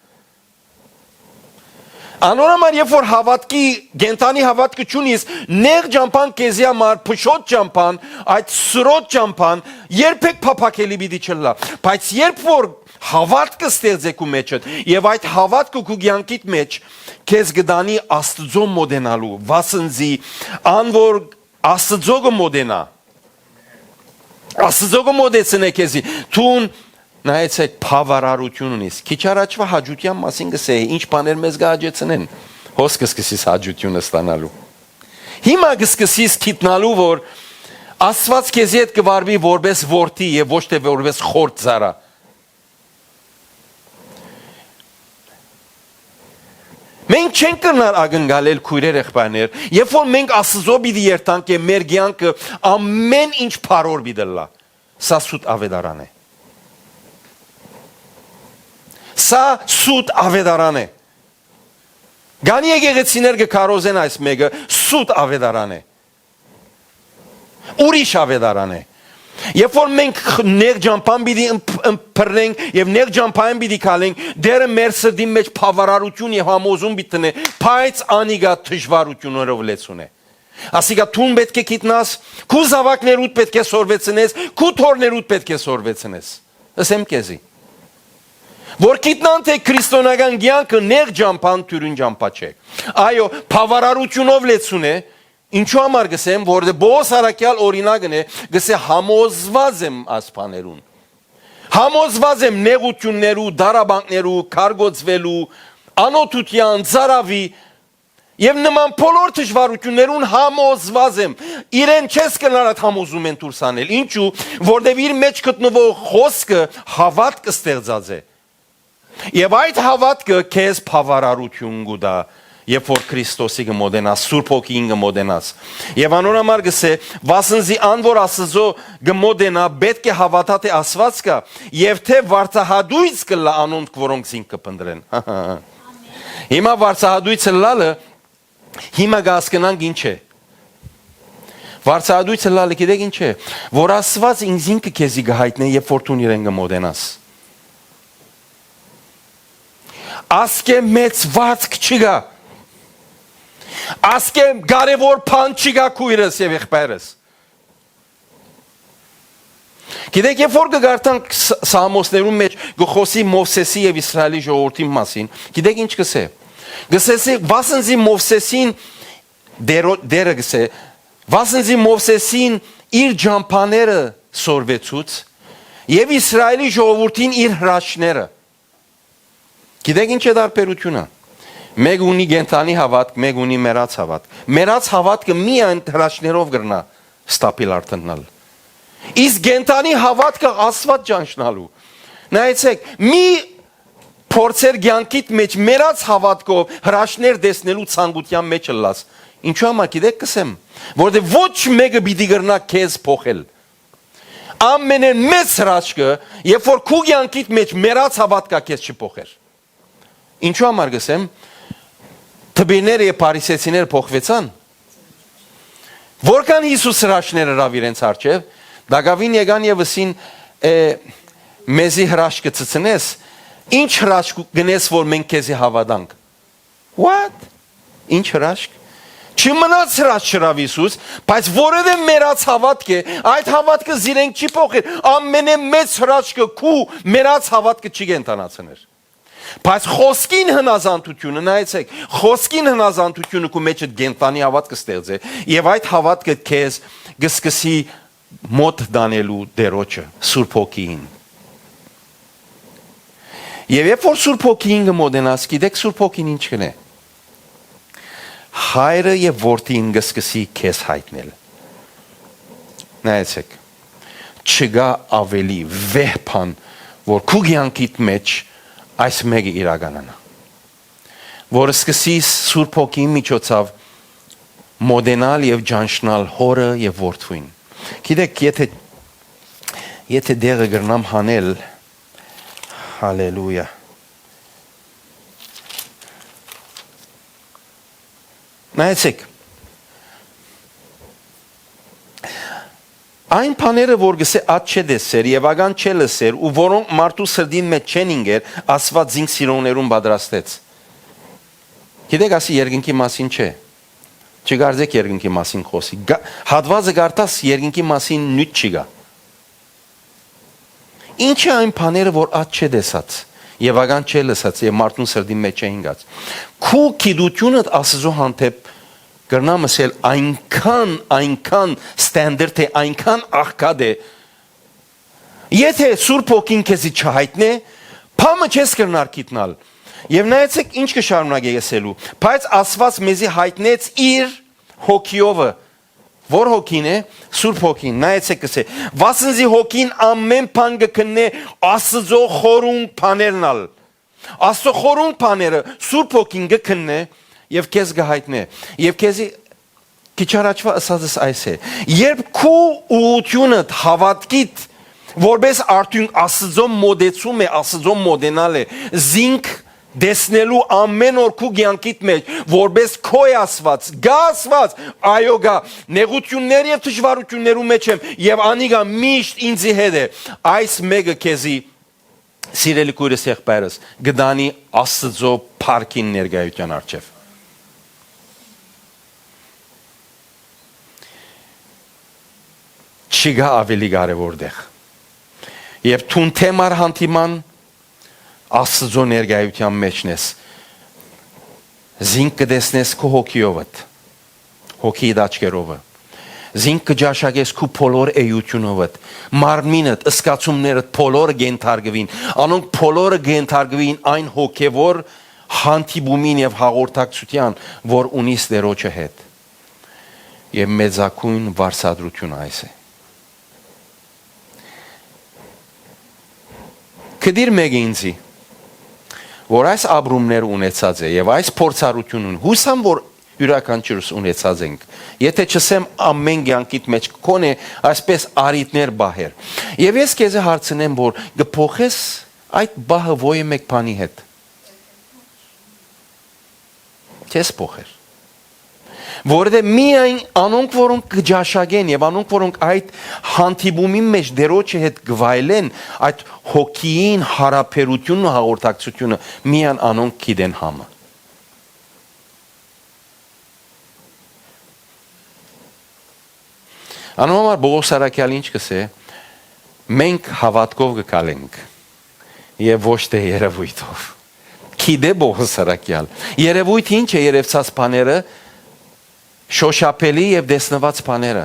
Speaker 1: Անորամար երբ որ հավատքի գենտանի հավատքը ճունիս նեղ ջամփան քեզի համար փշոտ ջամփան այդ սրոտ ջամփան երբեք փափակելի պիտի չլա բայց երբ որ հավատքը ստեղծեք ու մեջդ եւ այդ հավատքը քու կյանքիդ մեջ քեզ գդանի Աստծո մոդենալու վասնզի անոր Աստծո մոդենա Աստծո մոդեցնե քեզի թուն Նայեցեք բավարարություն ունիս։ Քիչ առաջվա հաջության մասին գսեի, ինչ բաներ մեզ գահաջեցնեն։ Հոս կսկսիս հաջությունը ստանալու։ Հիմա կսկսիս գիտնալու, որ Աստված քեզի հետ կվարվի որպես որդի եւ ոչ թե որպես խորտ զարա։ Մենք չենք կրնար ագնկալել քույրեր եղբայրներ, երբ որ մենք Աստծո պիտի երթանք եւ մեր կյանքը ամեն ինչ փարոր պիտի լա։ Սա սուտ ավետարան է։ Սա սուտ ավետարան է։ Գանի եկեղեցիներ կքարոզեն այս մեկը սուտ ավետարան է։ Ուրիշ ավետարան է։ Երբ որ մենք նեղ ջամփան պիտի ըմբռնենք եւ նեղ ջամփային պիտի քալենք, դերը մեր սրտի մեջ բավարարություն եւ համոզում պիտի տնե, բայց անիգա դժվարություններով լեցուն է։ Ասիկա թուն պետք է գիտնաս, քու զավակներուդ պետք է սորվեցնես, քու թորներուդ պետք է սորվեցնես։ Ասեմ քեզի Որ գիտնան թե քրիստոնական կյանքը նեղ ջամփան թյուրին ջամփա չէ։ Այո, բավարարությունով լեցուն է, ինչու համար գսեմ, որը բոս արակյալ օրինակն է, գսե համոզված եմ ասփաներուն։ Համոզված եմ նեղություններու, դարաբանքներու, քարգոծվելու, անօթության, ծարավի եւ նման բոլոր դժվարություններուն համոզված եմ։ Իրեն չես կնար այդ համոզում են դուրս անել։ Ինչու, որտեղ իր մեջ գտնվող խոսքը հավատ կստեղծած է։ Եվ այդ հավատքը քեզ բավարարություն կուտա, երբ որ Քրիստոսի կմոդենաս, Սուրբ Հոգին կմոդենաս։ Եվ անոնամար գսե, վասնզի անոր Աստծո կմոդենա, պետք է հավատա թե Աստված կա, եւ թե վարդահադույց կլա անոնք, որոնք զինք կփնտրեն։ Հիմա վարդահադույցը լալը, հիմա կհասկանանք ինչ է։ Վարդահադույցը լալը գիտեք ինչ է, որ Աստված ինքնին քեզի կհայտնի, երբ որ դու իրեն կմոդենաս։ Ասկե մեծ վարձք չկա։ Ասկե կարևոր բան չկա քույրս եւ եղբայրս։ Գիտեք, երբ որ կգարտանք Սամոսներում մեջ գխոսի Մովսեսի եւ Իսրայելի ժողովրդի մասին, գիտեք ինչ կսե։ Գսեսի վասնզի Մովսեսին դերը գսե, վասնզի Մովսեսին իր ջամփաները սորվեցուց եւ Իսրայելի ժողովրդին իր հրաշները։ Գիտեք ինչ է դարբերությունը։ Մեկ ունի գենտանի հավատք, մեկ ունի մեռած հավատք։ Մեռած հավատքը միայն հրաշներով գրնա ստապիլ արտնալ։ Իսկ գենտանի հավատքը Աստված ճանչնալու։ Նայեցեք, մի փորձեր կյանքիդ մեջ մեռած հավատքով հրաշներ տեսնելու ցանկության մեջ լաս։ Ինչու՞ համար գիտեք կսեմ, որովհետև ոչ մեկը պիտի գրնա քեզ փոխել։ Ամենեն մեծ հրաշքը, երբ որ քու կյանքիդ մեջ մեռած հավատքա քեզ չփոխեր։ Ինչու համար գսեմ, թբիները եւ փարիսեցիները փոխվեցան։ Որքան Հիսուս հրաշքները ռավ իրենց արջև, դակավին եկան եւ ասին մեզի հրաշքը ցցնես, ինչ հրաշք գնես որ մենք քեզի հավատանք։ What? Ինչ հրաշք։ Չմնաց հրաշրավ Իսուս, բայց որևէ մերած հավատք է, այդ հավատքը զիրենք չի փոխել, ամենամեծ հրաշքը քու մերած հավատքը չի կենտանացներ։ Բայց խոսքին հնազանդությունը, նայեցեք, խոսքին հնազանդությունը քու մեջ կենտանի հավատքը ստեղծե, եւ այդ հավատքը քեզ կսկսի մոտ դանելու դերոջը, Սուրբ Հոգին։ Եվ երբ որ Սուրբ Հոգին կմոտենաս, գիտեք Սուրբ Հոգին ինչ կնե։ Հայրը եւ որդին կսկսի քեզ հայտնել։ Նայեցեք, չգա ավելի վեհ բան, որ քու կյանքիդ մեջ այս մեկը իրականանա։ Որ սկսի Սուրբ Հոգի միջոցով մոդենալ եւ ճանչնալ հորը եւ որդուին։ Գիտեք, եթե դերը գրնամ հանել, հալելույա։ Նայեցեք, այն բաները, որ գսե ատ չէ դեսեր եւ ական չէ լսեր ու որոնք մարդու սրդին մեջ չեն ինգեր, Աստված զինք սիրողներուն պատրաստեց։ Գիտեք, ասի երկնքի մասին չէ։ Չգարձեք երկնքի մասին խոսի։ Հատվածը գարտաս երկնքի մասին նույն չի գա։ Ինչ է այն բաները, որ ատ չէ դեսած եւ ական չէ լսած եւ մարդուն սրդի մեջ չէ ինգած։ Քու գիտությունը Աստծո հանդեպ կրնամ ասել այնքան ստանդարտ է, այնքան աղքատ է։ Եթե Սուրբ Հոգին քեզի չհայտնե, փամը չես կրնար գիտնալ։ Եվ նայեցեք ինչ կշարունակի ասելու, բայց Աստված մեզի հայտնեց իր հոգիովը։ Որ հոգին է, Սուրբ Հոգին, նայեցեք ասե, վասնզի հոգին ամեն բան կքննե Աստծո խորունկ բաներնալ։ Աստծո խորունկ բաները Սուրբ Հոգին կքննե եւ քեզ կհայտնե։ Եվ քեզի քիչ առաջվա ասածս այս է. երբ քու ուղությունը հավատքիդ որպես արդյունք Աստծո մոդեցում է, Աստծո մոդենալ է, զինք դեսնելու ամեն օր քու կյանքիդ մեջ որպես քո Աստված, գա Աստված, այո գա, նեղություններ եւ դժվարություններու մեջ եմ եւ անիգա միշտ ինձի հետ է։ Այս մեկը քեզի սիրելի քույրս եղբայրս գդանի Աստծո փառքին ներկայության առջև։ Չգա ավելի կարևոր դեղ։ Եվ թուն թեմար հանդիման Աստծո ներկայության մեջն ես, զինք կդեսնես քո հոգիովդ, հոգիդ աչքերովը, զինք կջաշակես քո բոլոր էությունովդ, մարմինդ, ըսկացումներդ բոլորը գենթարգվին, անոնք բոլորը գենթարգվին այն հոգևոր հանդիպումին եւ հաղորդակցության, որ ունիս Տերոջը հետ։ Եվ մեծակույն վարսադրությունը այս է։ Կդիր մեկ ինձի, որ այս ապրումներ ունեցած է եւ այս փորձառությունն հուսամ որ յուրաքանչյուրս ունեցած ենք եթե չսեմ ամեն կյանքիդ մեջ կոնե այսպես արիտներ բահեր եւ ես քեզ հարցնեմ որ գփոխես այդ բահը ո՞յ մեկ բանի հետ քեզ փոխեր որովհետեւ միայն անոնք որոնք կջաշագեն եւ անոնք որոնք այդ հանդիպումի մեջ դերոջը հետ գվայլեն այդ հոգին հարաբերությունն ու հաղորդակցությունը միայն անոնք գիտեն համը անոմար Բողոս Սարակյալը ինչ կսե մենք հավատքով կգալենք եւ ոչ թե երևույթով գիտե Բողոս Սարակյալ երևույթ ինչ է երևցած բաները շոշափելի եւ դեսնված բաները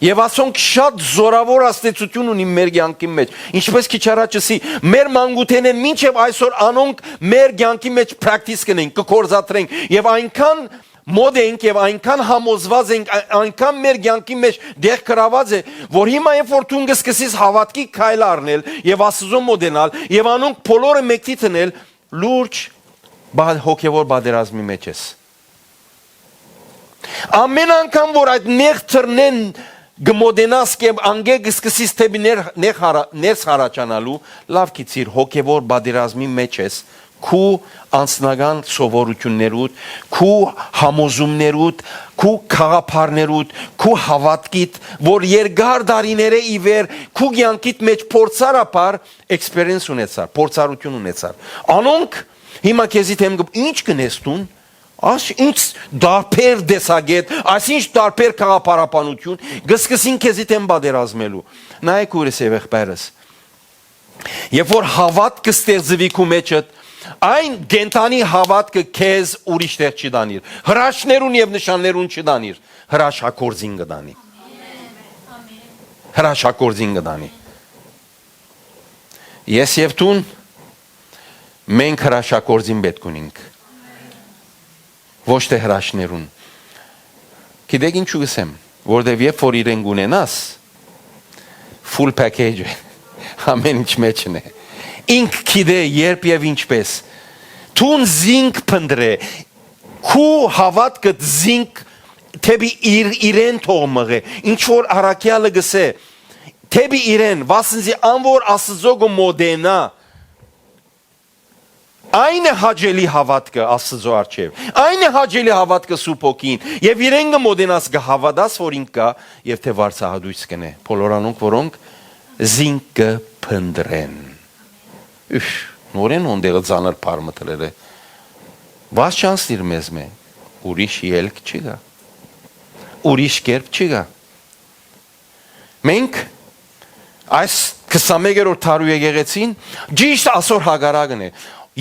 Speaker 1: եւ ասոնք շատ զորավոր աստեցություն ունի մեր կյանքի մեջ ինչպես քիչ առաջ ասի մեր մանկութենեն մինչեւ այսօր անոնք մեր կյանքի մեջ practice կնենք կկործատրենք եւ այնքան մոդ ենք եւ այնքան համոզված ենք այնքան մեր կյանքի մեջ դեղ գրաված է որ հիմա երբ որ դու սկսես հավատքի քայլ առնել եւ Աստծո մոդենալ եւ անոնք բոլորը մեկտի տնել լուրջ հոգեվոր բادرազմի մեջ ես ամեն անգամ որ այդ նեղթրնեն գմոդենաս կեմ անգե գսկսիս թեպի ներս հարաճանալու լավ կիցիր հոգևոր բادرազմի մեջ ես քու անձնական սովորություններուդ քու համոզումներուդ քու խաղապարներուդ քու հավատքիդ որ երկար դարիները ի վեր քու կյանքիդ մեջ փորձարապար experience ունեցար փորձառություն ունեցար անոնք հիմա քեզի թեմ ինչ կնես տուն Այս ինչ դարբեր դեսագետ, այսինչ դարբեր քաղաքապարապանություն, գսկսին քեզի տեմ բادرազմելու։ Նայեք ուրես եղբայրս։ Երբ որ հավատքը ստեղծվի քո մեջդ, այն գենտանի հավատքը քեզ ուրիշ տեղ չի դանիր։ Հրաշներուն եւ նշաններուն չդանիր, հրաշակորձին կդանի։ Հրաշակորձին կդանի։ Ես եւ տուն մենք հրաշակորձին պետք ունենք։ Ոչ թե հրաշներուն։ Գիտեք ինչու գսեմ, որտեվ երբ որ իրեն ունենաս, full package է, ամեն ինչ մեջն է։ Ինք գիտե երբ եւ ինչպես։ Տուն զինք փնդրե, քու հավատքը զինք թեպի իրեն թողմղե, ինչ որ առաքյալը գսե, թեպի իրեն, վասնզի անոր Աստծո մոդենա, այն է հաճելի հավատքը Աստծո առջև, այն է հաճելի հավատքը Սուրբ Հոգին, եւ իրեն մոդենաս կհավատաս, որ ինք կա, եւ թե վարձահատույց կնե, բոլորանոնք, որոնք զինքը փնդրեն։ Նորեն ոնդեղը ծանր պարմտրել է, վաս չանսիր մեզ մե, ուրիշ ելք չգա, ուրիշ կերպ չգա։ Մենք այս 21-րդ թարու եկեղեցին ճիշտ ասոր հագարակն է։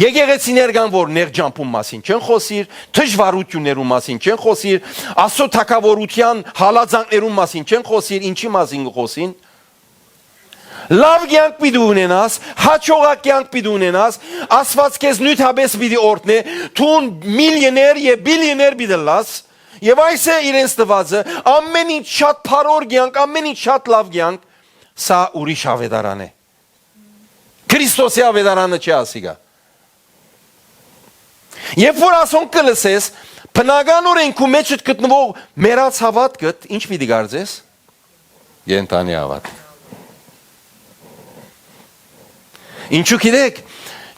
Speaker 1: Եկեղեցիներ կան, որ ներջամփում մասին չեն խոսիր, դժվարություններու մասին չեն խոսիր, Աստծո թակավորության հալածանքներու մասին չեն խոսիր, ինչի մասին խոսին։ Լավ կյանք պիտի ունենաս, հաջողակ կյանք պիտի ունենաս, Աստված քեզ նյութաբես պիտի օրհնե, թուն միլիոներ եւ բիլիոներ պիտի լաս, եւ այս է իրենց տվածը, ամեն ինչ շատ փառոր կյանք, ամեն ինչ շատ լավ կյանք, սա ուրիշ ավետարան է։ Քրիստոսի ավետարանը չի ասիգա։ Երբ որ ասոնք կլսես, բնականորեն քո մեջ գտնվող մեռած հավատքդ ինչ պիտի գարձես։ Գենտանի հավատք։ Ինչու գիտեք,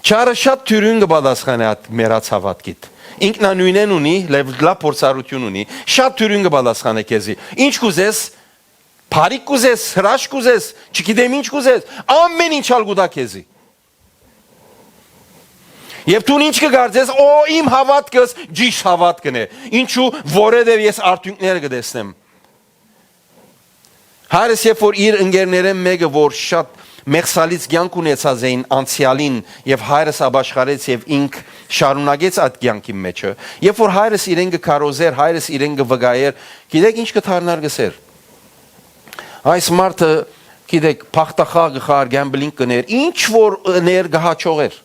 Speaker 1: չարը շատ թյուրին կպատասխանի այդ մեռած հավատքիդ։ Ինքնանույնեն ունի, լավ փորձառություն ունի, շատ թյուրին կպատասխանի քեզի։ Ինչ կուզես, բարիք կուզես, հրաշք կուզես, չգիտեմ ինչ կուզես, ամեն ինչ ալ կուտա քեզի։ Եվ դու ինչ կգարձես, օ իմ հավատքս ճիշտ հավատքն է։ Ինչու, որովհետև ես արդյունքներ կտեսնեմ։ Հայրս երբ որ իր ընկերներեն մեկը, որ շատ մեղսալից կյանք ունեցած էին անցյալին եւ հայրս աբաշխարեց եւ ինք շարունակեց այդ կյանքի մեջը, երբ որ հայրս իրեն կկարոզեր, հայրս իրեն կվգայեր, գիտեք ինչ կդառնար գսեր։ Այս մարդը, գիտեք, փախտախաղ գխար, գամբլինգ կներ, ինչ որ ներ գահաճողեր։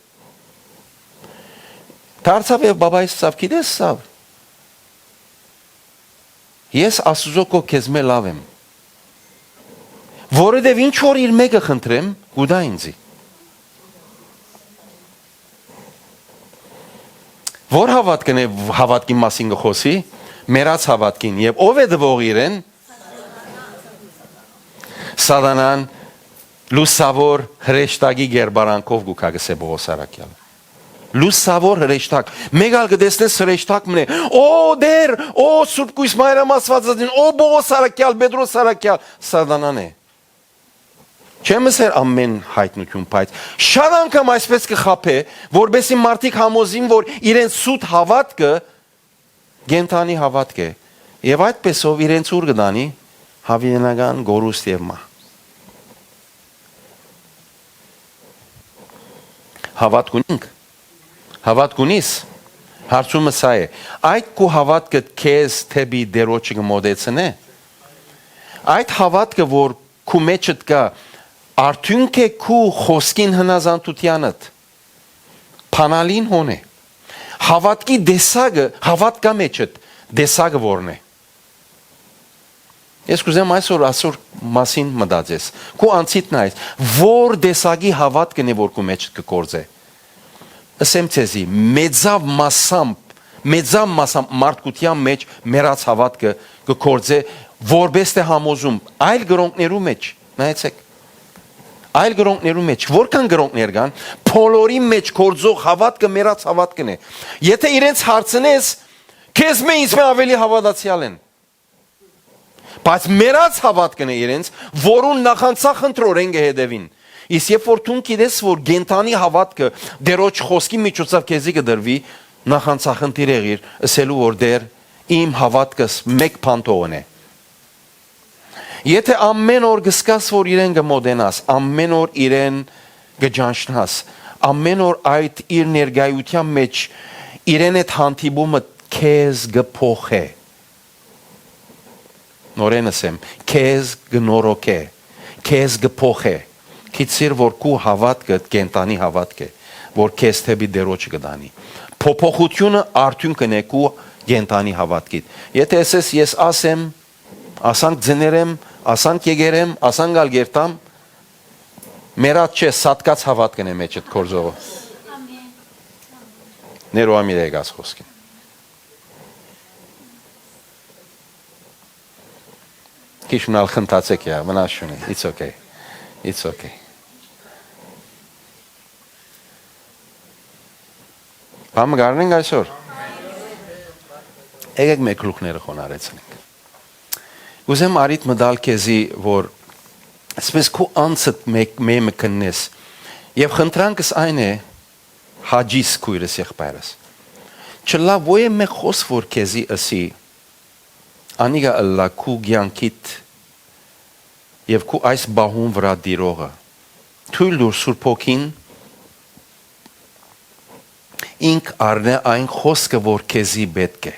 Speaker 1: Դարձավ եւ բաբայս սավ, գիտես սավ։ Ես Աստծո կո քեզ մե լավ եմ։ Որովհետև ինչ որ իր մեկը խնդրեմ, գուտա ինձի։ Որ հավատքն է հավատքի մասին գխոսի, մեռած հավատքին, եւ ով է դվող իրեն։ Սատանան լուսավոր հրեշտակի գերբարանքով գուքագսե Պողոս առաքյալը։ Լուսավոր հրեշտակ, մեգալ կտեսնես հրեշտակ մնե, օ դեր, օ Սուրբ Կույս Մայրամասվածածին, օ Պողոս առաքյալ, Պետրոս առաքյալ, Սատանան է։ Չեմ ասեր ամեն հայտնություն, բայց շատ անգամ այսպես կխափե, որբեսի մարդիկ համոզին, որ իրենց սուտ հավատքը գենտանի հավատք է, եւ այդպեսով իրենց ուր կդանի հավիտենական գորուստ եւ մահ։ Հավատք ունենք, հավատք ունիս, հարցումը սա է, այդ քո հավատքը քեզ թեպի դերոջը կմոտեցնե, այդ հավատքը, որ քո մեջդ կա, արդյունք է քու խոսքին հնազանդությանդ, փանալին հոն է, հավատքի դեսագը, հավատքա մեջդ, դեսագը որն է։ Ես կուզեմ այսօր ասոր մասին մտածես, քու անցիտ նայես, որ դեսագի հավատքն է, որ քու մեջ կկործե։ Ասեմ ցեզի, մեծավ մասամբ մարդկության մեջ մեռած հավատքը կկործե, որպես թե համոզում, այլ գրոնքներու մեջ, նայեցեք։ Այլ գրոնքներու մեջ, որքան գրոնքներ կան, բոլորի մեջ կործող հավատքը մեռած հավատքն է։ Եթե իրենց հարցնես, քեզ մե ինձ մե ավելի հավատացյալ են։ Բայց մեռած հավատքն է իրենց, որուն նախանցախ ընտրորեն կհետևին։ Իսկ երբ որ դու գիտես, որ գենտանի հավատքը դերոջ խոսքի միջոցով քեզի կդրվի, նախանցախնդիր եղիր, ասելու որ դեր իմ հավատքս մեկ փանթողն է։ Եթե ամեն օր գսկաս որ իրեն գմոդենաս, ամեն օր իրեն գջանշնաս, ամեն օր այդ իր ներգայության մեջ իրեն այդ հանդիպումը քեզ գփոխե։ Նորեն ասեմ, քեզ գնորոքե, քեզ գփոխե։ Քիծիր որ քու հավատքը կենտանի հավատք է, որ քեզ թեպի դերոջ կդանի։ Փոփոխությունը արդյունքն է քու կենտանի հավատքիդ։ Եթե ասես ես ասեմ, ասանք ձներեմ, ասանք եկերեմ, ասանք ալգերտամ, մերած չէ սատկած հավատքն է մեջ այդ կորձողը։ Ներոամիր եկած խոսքին։ Քիչ մնալ խնդացեք յա, մնաց շունի, it's okay, it's okay։ Բամ գարնենք այսօր։ Եկեք մեկ լուքները խոնարեցնենք։ Ուզեմ արիտ մդալ քեզի, որ ասպես քու անցդ մեմը կնես, և խնդրանքս այն է, հաջիս քույրս եղբայրս։ Չլա ոյե մեկ խոս որ քեզի ասի, անիգա ըլլա քու գյանքիտ և քու այս բահուն վրա դիրողը, թույլ դուր Սուրբ Հոգին, ինք առնե այն խոսքը որ քեզի պետք է։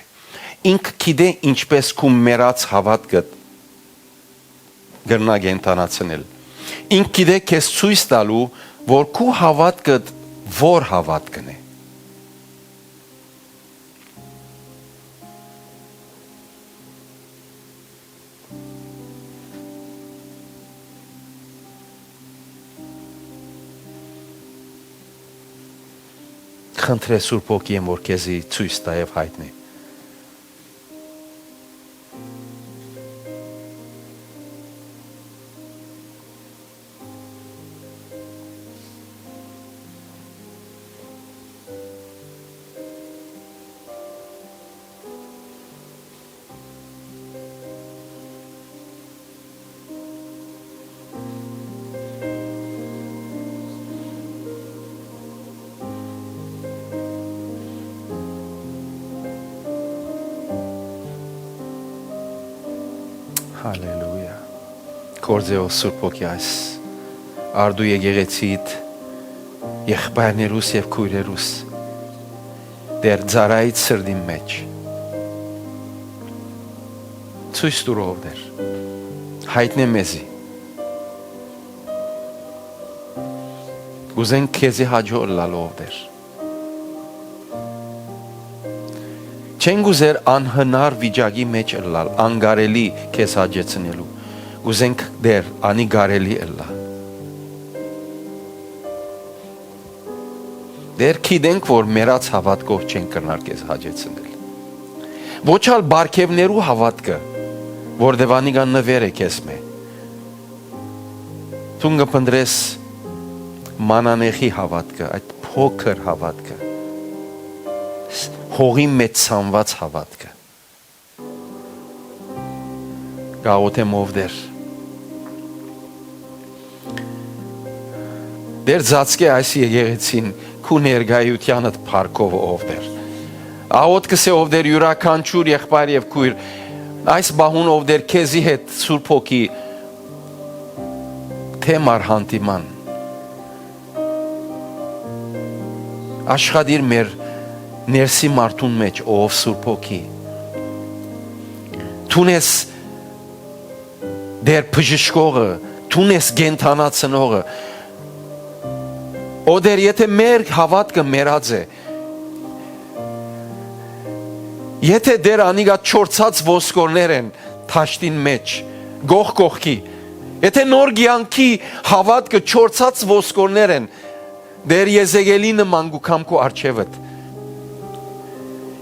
Speaker 1: Ինք գիտե ինչպես քու մեռած հավատքդ գրնա կենտանացնել։ Ինք գիտե քեզ ցույց տալու, որ քու հավատքդ որ հավատքն է։ Խնդրե Սուրբ Հոգին որ քեզի ցույց տա եւ հայտնի։ Հալելույա։ Կորձեով Սուրբ Հոգի այս արդու եկեղեցիդ եղբայրներուս և քույրերուս դեր ձարայից սրդի մեջ ցույց տուրով դեր հայտնե մեզի ուզենք քեզի հաջող լալով դեր չենք ուզեր անհնար վիճակի մեջ ըլլալ, անգարելի քեզ հաջեցնելու, ուզենք դեր անիգարելի ըլլա։ Դեր գիտենք, որ մեռած հավատքով չենք կրնար քեզ հաջեցնել։ Ոչ ալ բարգևներու հավատքը, որտև անիգան նվեր է քեզ մե։ Թուն կփնտրես մանանեխի հավատքը, այդ փոքր հավատքը։ Հողի մեջ սանված հավատքը գաղոթեմ ով դեր ձացկե այս եկեղեցին քու ներգայությանդ փառքով ով դեր աղոթ կսե ով դեր յուրաքանչյուր եղբայր և քույր այս բահուն ով դեր քեզի հետ Սուրբ Հոգի թե մարհանտիման աշխատիր մեր ներսի մարդուն մեջ ով Սուրբ Հոգի թունես դեր բժշկողը թունես գենթանացնողը օդեր եթե մեր հավատքը մեռած է եթե դեր անիգա չորցած ոսկորներ են թաշտին մեջ գող կողքի եթե նոր գյանքի հավատքը չորցած ոսկորներ են դեր Եզեկիելի նման գուքամ քու առջևդ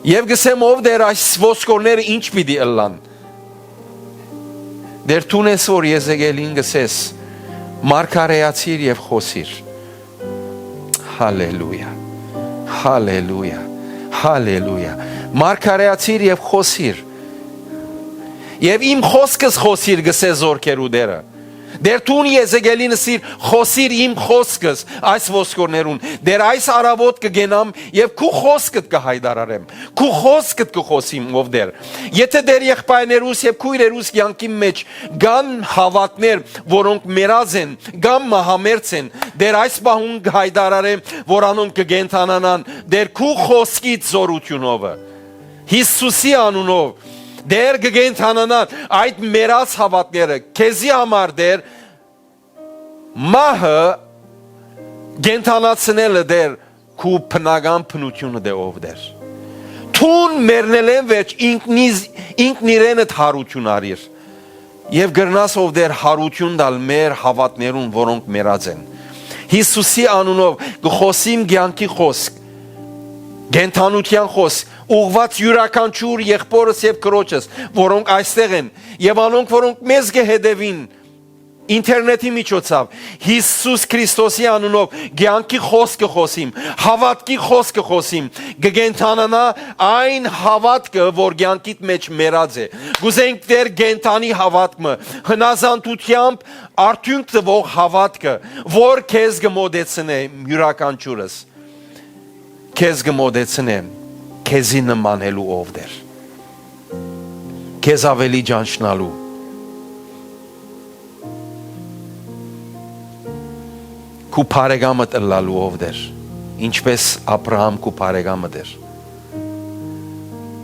Speaker 1: Եվ գսեմ ով դեր այս ոսկորները ինչ պիտի ըլլան դեր թունես որ Եզեկիելին գսես մարգարեացիր և խոսիր Հալելույա Հալելույա Հալելույա մարգարեացիր և խոսիր և իմ խոսքս խոսիր գսե զորքերու դերը Դեր տուն Եզեկելինը սիր խոսիր իմ խոսքս այս ոսկորներուն դեր այս արավոտ կգենամ եւ քու խոսքդ կհայդարարեմ քու խոսքդ կխոսիմ ով դեր եթե դեր եղբայրներուս եւ քույրերուս յանքի մեջ գան հավատներ որոնք մերած են գամ մահամերձ են դեր այս բահուն կհայդարարեմ որ անոնք կգենթանանան դեր քու խոսքից զորությունով Հիսուսի անունով դեր կգենթանանան այդ մերած հավատները քեզի համար դեր մահը գենթանացնելը դեր քու բնական բնությունը դե ով դեր Թուն մերնել են վերջ ինքն իրենդ հարություն արիր եւ գրնաս ով դեր հարություն դալ մեր հավատներուն որոնք մերած են Հիսուսի անունով գխոսիմ ցանկի խոսք Գենթանության խոսք ուղված յուրաքանչյուր եղբորս եւ քրոջս որոնք այստեղ են եւ անոնք որոնք մեզ կհետևին ինտերնետի միջոցով Հիսուս Քրիստոսի անունով ցանկի խոսքը խոսիմ հավատքի խոսքը խոսիմ գենթանանա այն հավատքը որ ցանկիդ մեջ մերած է գուզենք դեր գենթանի հավատքը հնազանդությամբ արդյունք տվող հավատքը որ քեզ կմոդեցնե յուրաքանչյուրս քեզ կմոդեցնե քեզի նմանելու ով դեր քեզ ավելի ճանչնալու քու բարեկամը տլալու ով դեր ինչպես Աբրահամ քու բարեկամը դեր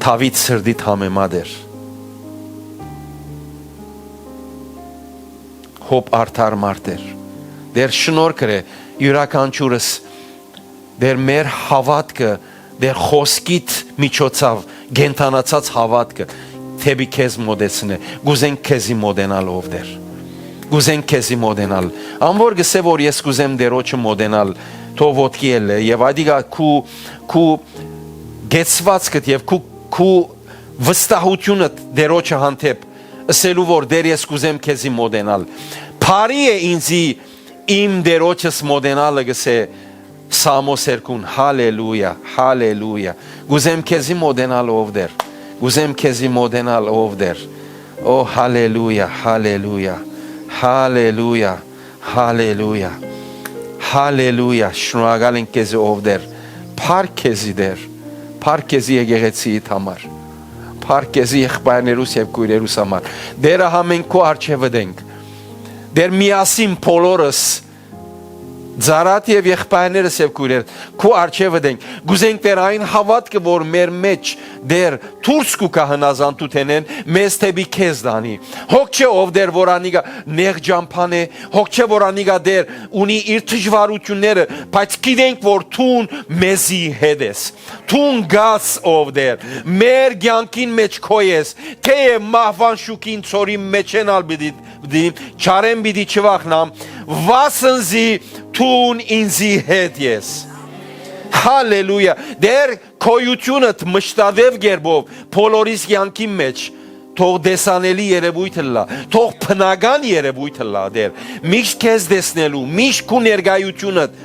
Speaker 1: Դավիթ սրդիդ համեմատ էր Հոբ արդար մարդ էր դեր շնորհքը յուրաքանչյուրս դեր մեր հավատքը դեր խոսքիդ միջոցով գենթանացած հավատքը թեպի քեզ մոդեցնե գուզենք քեզի մոդենալ ով դեր գուզենք քեզի մոդենալ անոր գսե որ ես գուզեմ դերոջը մոդենալ թող ոտքի էլ եւ այդիկա քու գեցվածքդ եւ քու վստահությունը դերոջը հանդեպ ասելու որ դեր ես գուզեմ քեզի մոդենալ բարի է ինձի իմ դերոջս մոդենալը գսե Սամոս երկուն հալելույա հալելույա գուզեմ քեզի մոդենալ ով դեր գուզեմ քեզի մոդենալ ով դեր օ հալելույա հալելույա հալելույա հալելույա հալելույա շնորհակալ ենք քեզ ով դեր փառք քեզի դեր փառք քեզի եկեղեցիիդ համար փառք քեզի եղբայրներուս եւ քույրերուս համար դերը համենք քո արչեվը դենք դեր միասին բոլորս Զարատ եւ եղբայրներս եւ քույրեր քու արչեվը դենք գուզենք դեր այն հավատքը որ մեր մեջ դեր դուրս կու կահնազանդութենեն մեզ թեպի քեզ դանի հոգ չէ ով դեր որ անիգա նեղ ջամփան է հոգ չէ որ անիգա դեր ունի իր դժվարությունները բայց գիտենք որ թուն մեզի հետ ես թուն գաս ով դեր մեր ցանկին մեջ քո ես թե մահվան շուկին ծորի մեջ ենալ բիդի չարեմ բիդի չվախնամ վասնզի Tun ինձի հետ ես Հալելույա դեր քոյությունդ մշտադև գերբով բոլորիս յանքի մեջ թող դեսանելի երևույթը լա թող բնական երևույթը լա դեր միշտ քեզ դեսնելու միշտ քու ներկայությունդ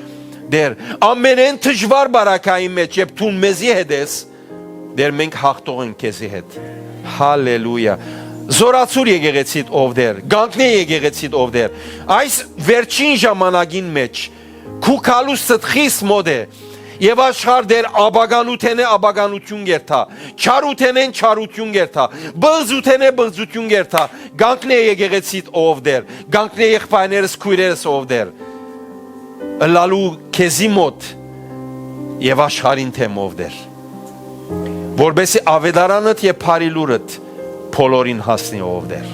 Speaker 1: դեր ամենեն դժվար բարակայի մեջ եւ թուն մեզի հետ ես դեր մենք հաղթող ենք քեզի հետ Հալելույա Զորացուր եկեղեցիդ ով դեր, գանքնե եկեղեցիդ ով դեր, այս վերջին ժամանակին մեջ, քու կալուստդ խիս մոդ է, եւ աշխար դեր աբագանութեն է աբագանություն գերթա, չարութեն են չարություն գերթա, բղզութեն է բղզություն գերթա, գանքնե եկեղեցիդ ով դեր, գանքնե եղբայրներս քույրերս ով դեր, լալու քեզի մոտ եւ աշխարհին թեմ ով դեր, որբեսի ավետարանդ եւ փարիլուրդ Բոլորին հասնի ով դեր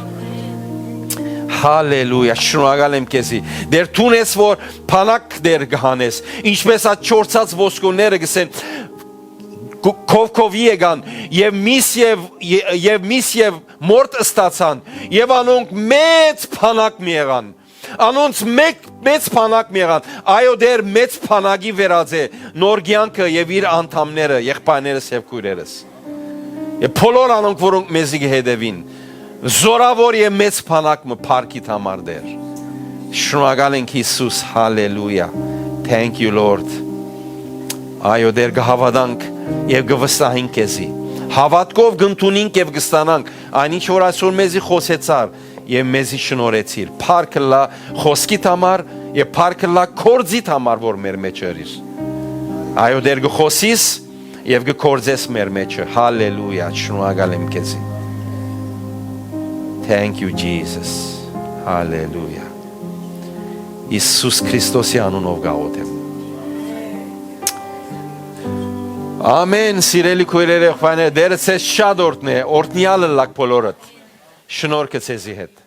Speaker 1: Հալելույա շնորհակալ եմ քեզի դեր թունես որ փանակ դեր գանես ինչպես այդ չորցած ոսկորները գսեն կովկովի եկան եւ միս եւ մորտ ստացան եւ անոնք մեծ փանակ մի եղան անոնց մեծ փանակ մի եղան այո դեր մեծ փանակի վերած է նոր կյանքը եւ իր անդամները եղբայրներս եւ քույրերս Եվ բոլոր անոնք որոնք մեզի կհետևին զորավոր եւ մեծ փանակը փառքիդ համար դեր շնորհակալ ենք Հիսուս հալելույա Thank you Lord Այո դեր կհավատանք եւ կվստահենք քեզի հավատքով կընդունենք եւ կստանանք այնինչ որ այսօր մեզի խոսեցար եւ մեզի շնորհեցիր։ Փառքը լա խոսքիդ համար եւ փառքը լա կորձիդ համար, որ մեր մեջ ըրիր։ Այո, դեր գխոսիս եւ գկորձես մեր մեջը։ Հալելույա, շնորհակալ եմ քեզ։ Thank you Jesus. Hallelujah. Իսուս Քրիստոսի անունով գաղութեմ։ Ամեն, սիրելի քույրեր, եղբայրներ, դերը ցես շատ օրհնե, օրհնյալը լակ բոլորդ։ Շնորհքը ցեզի հետ։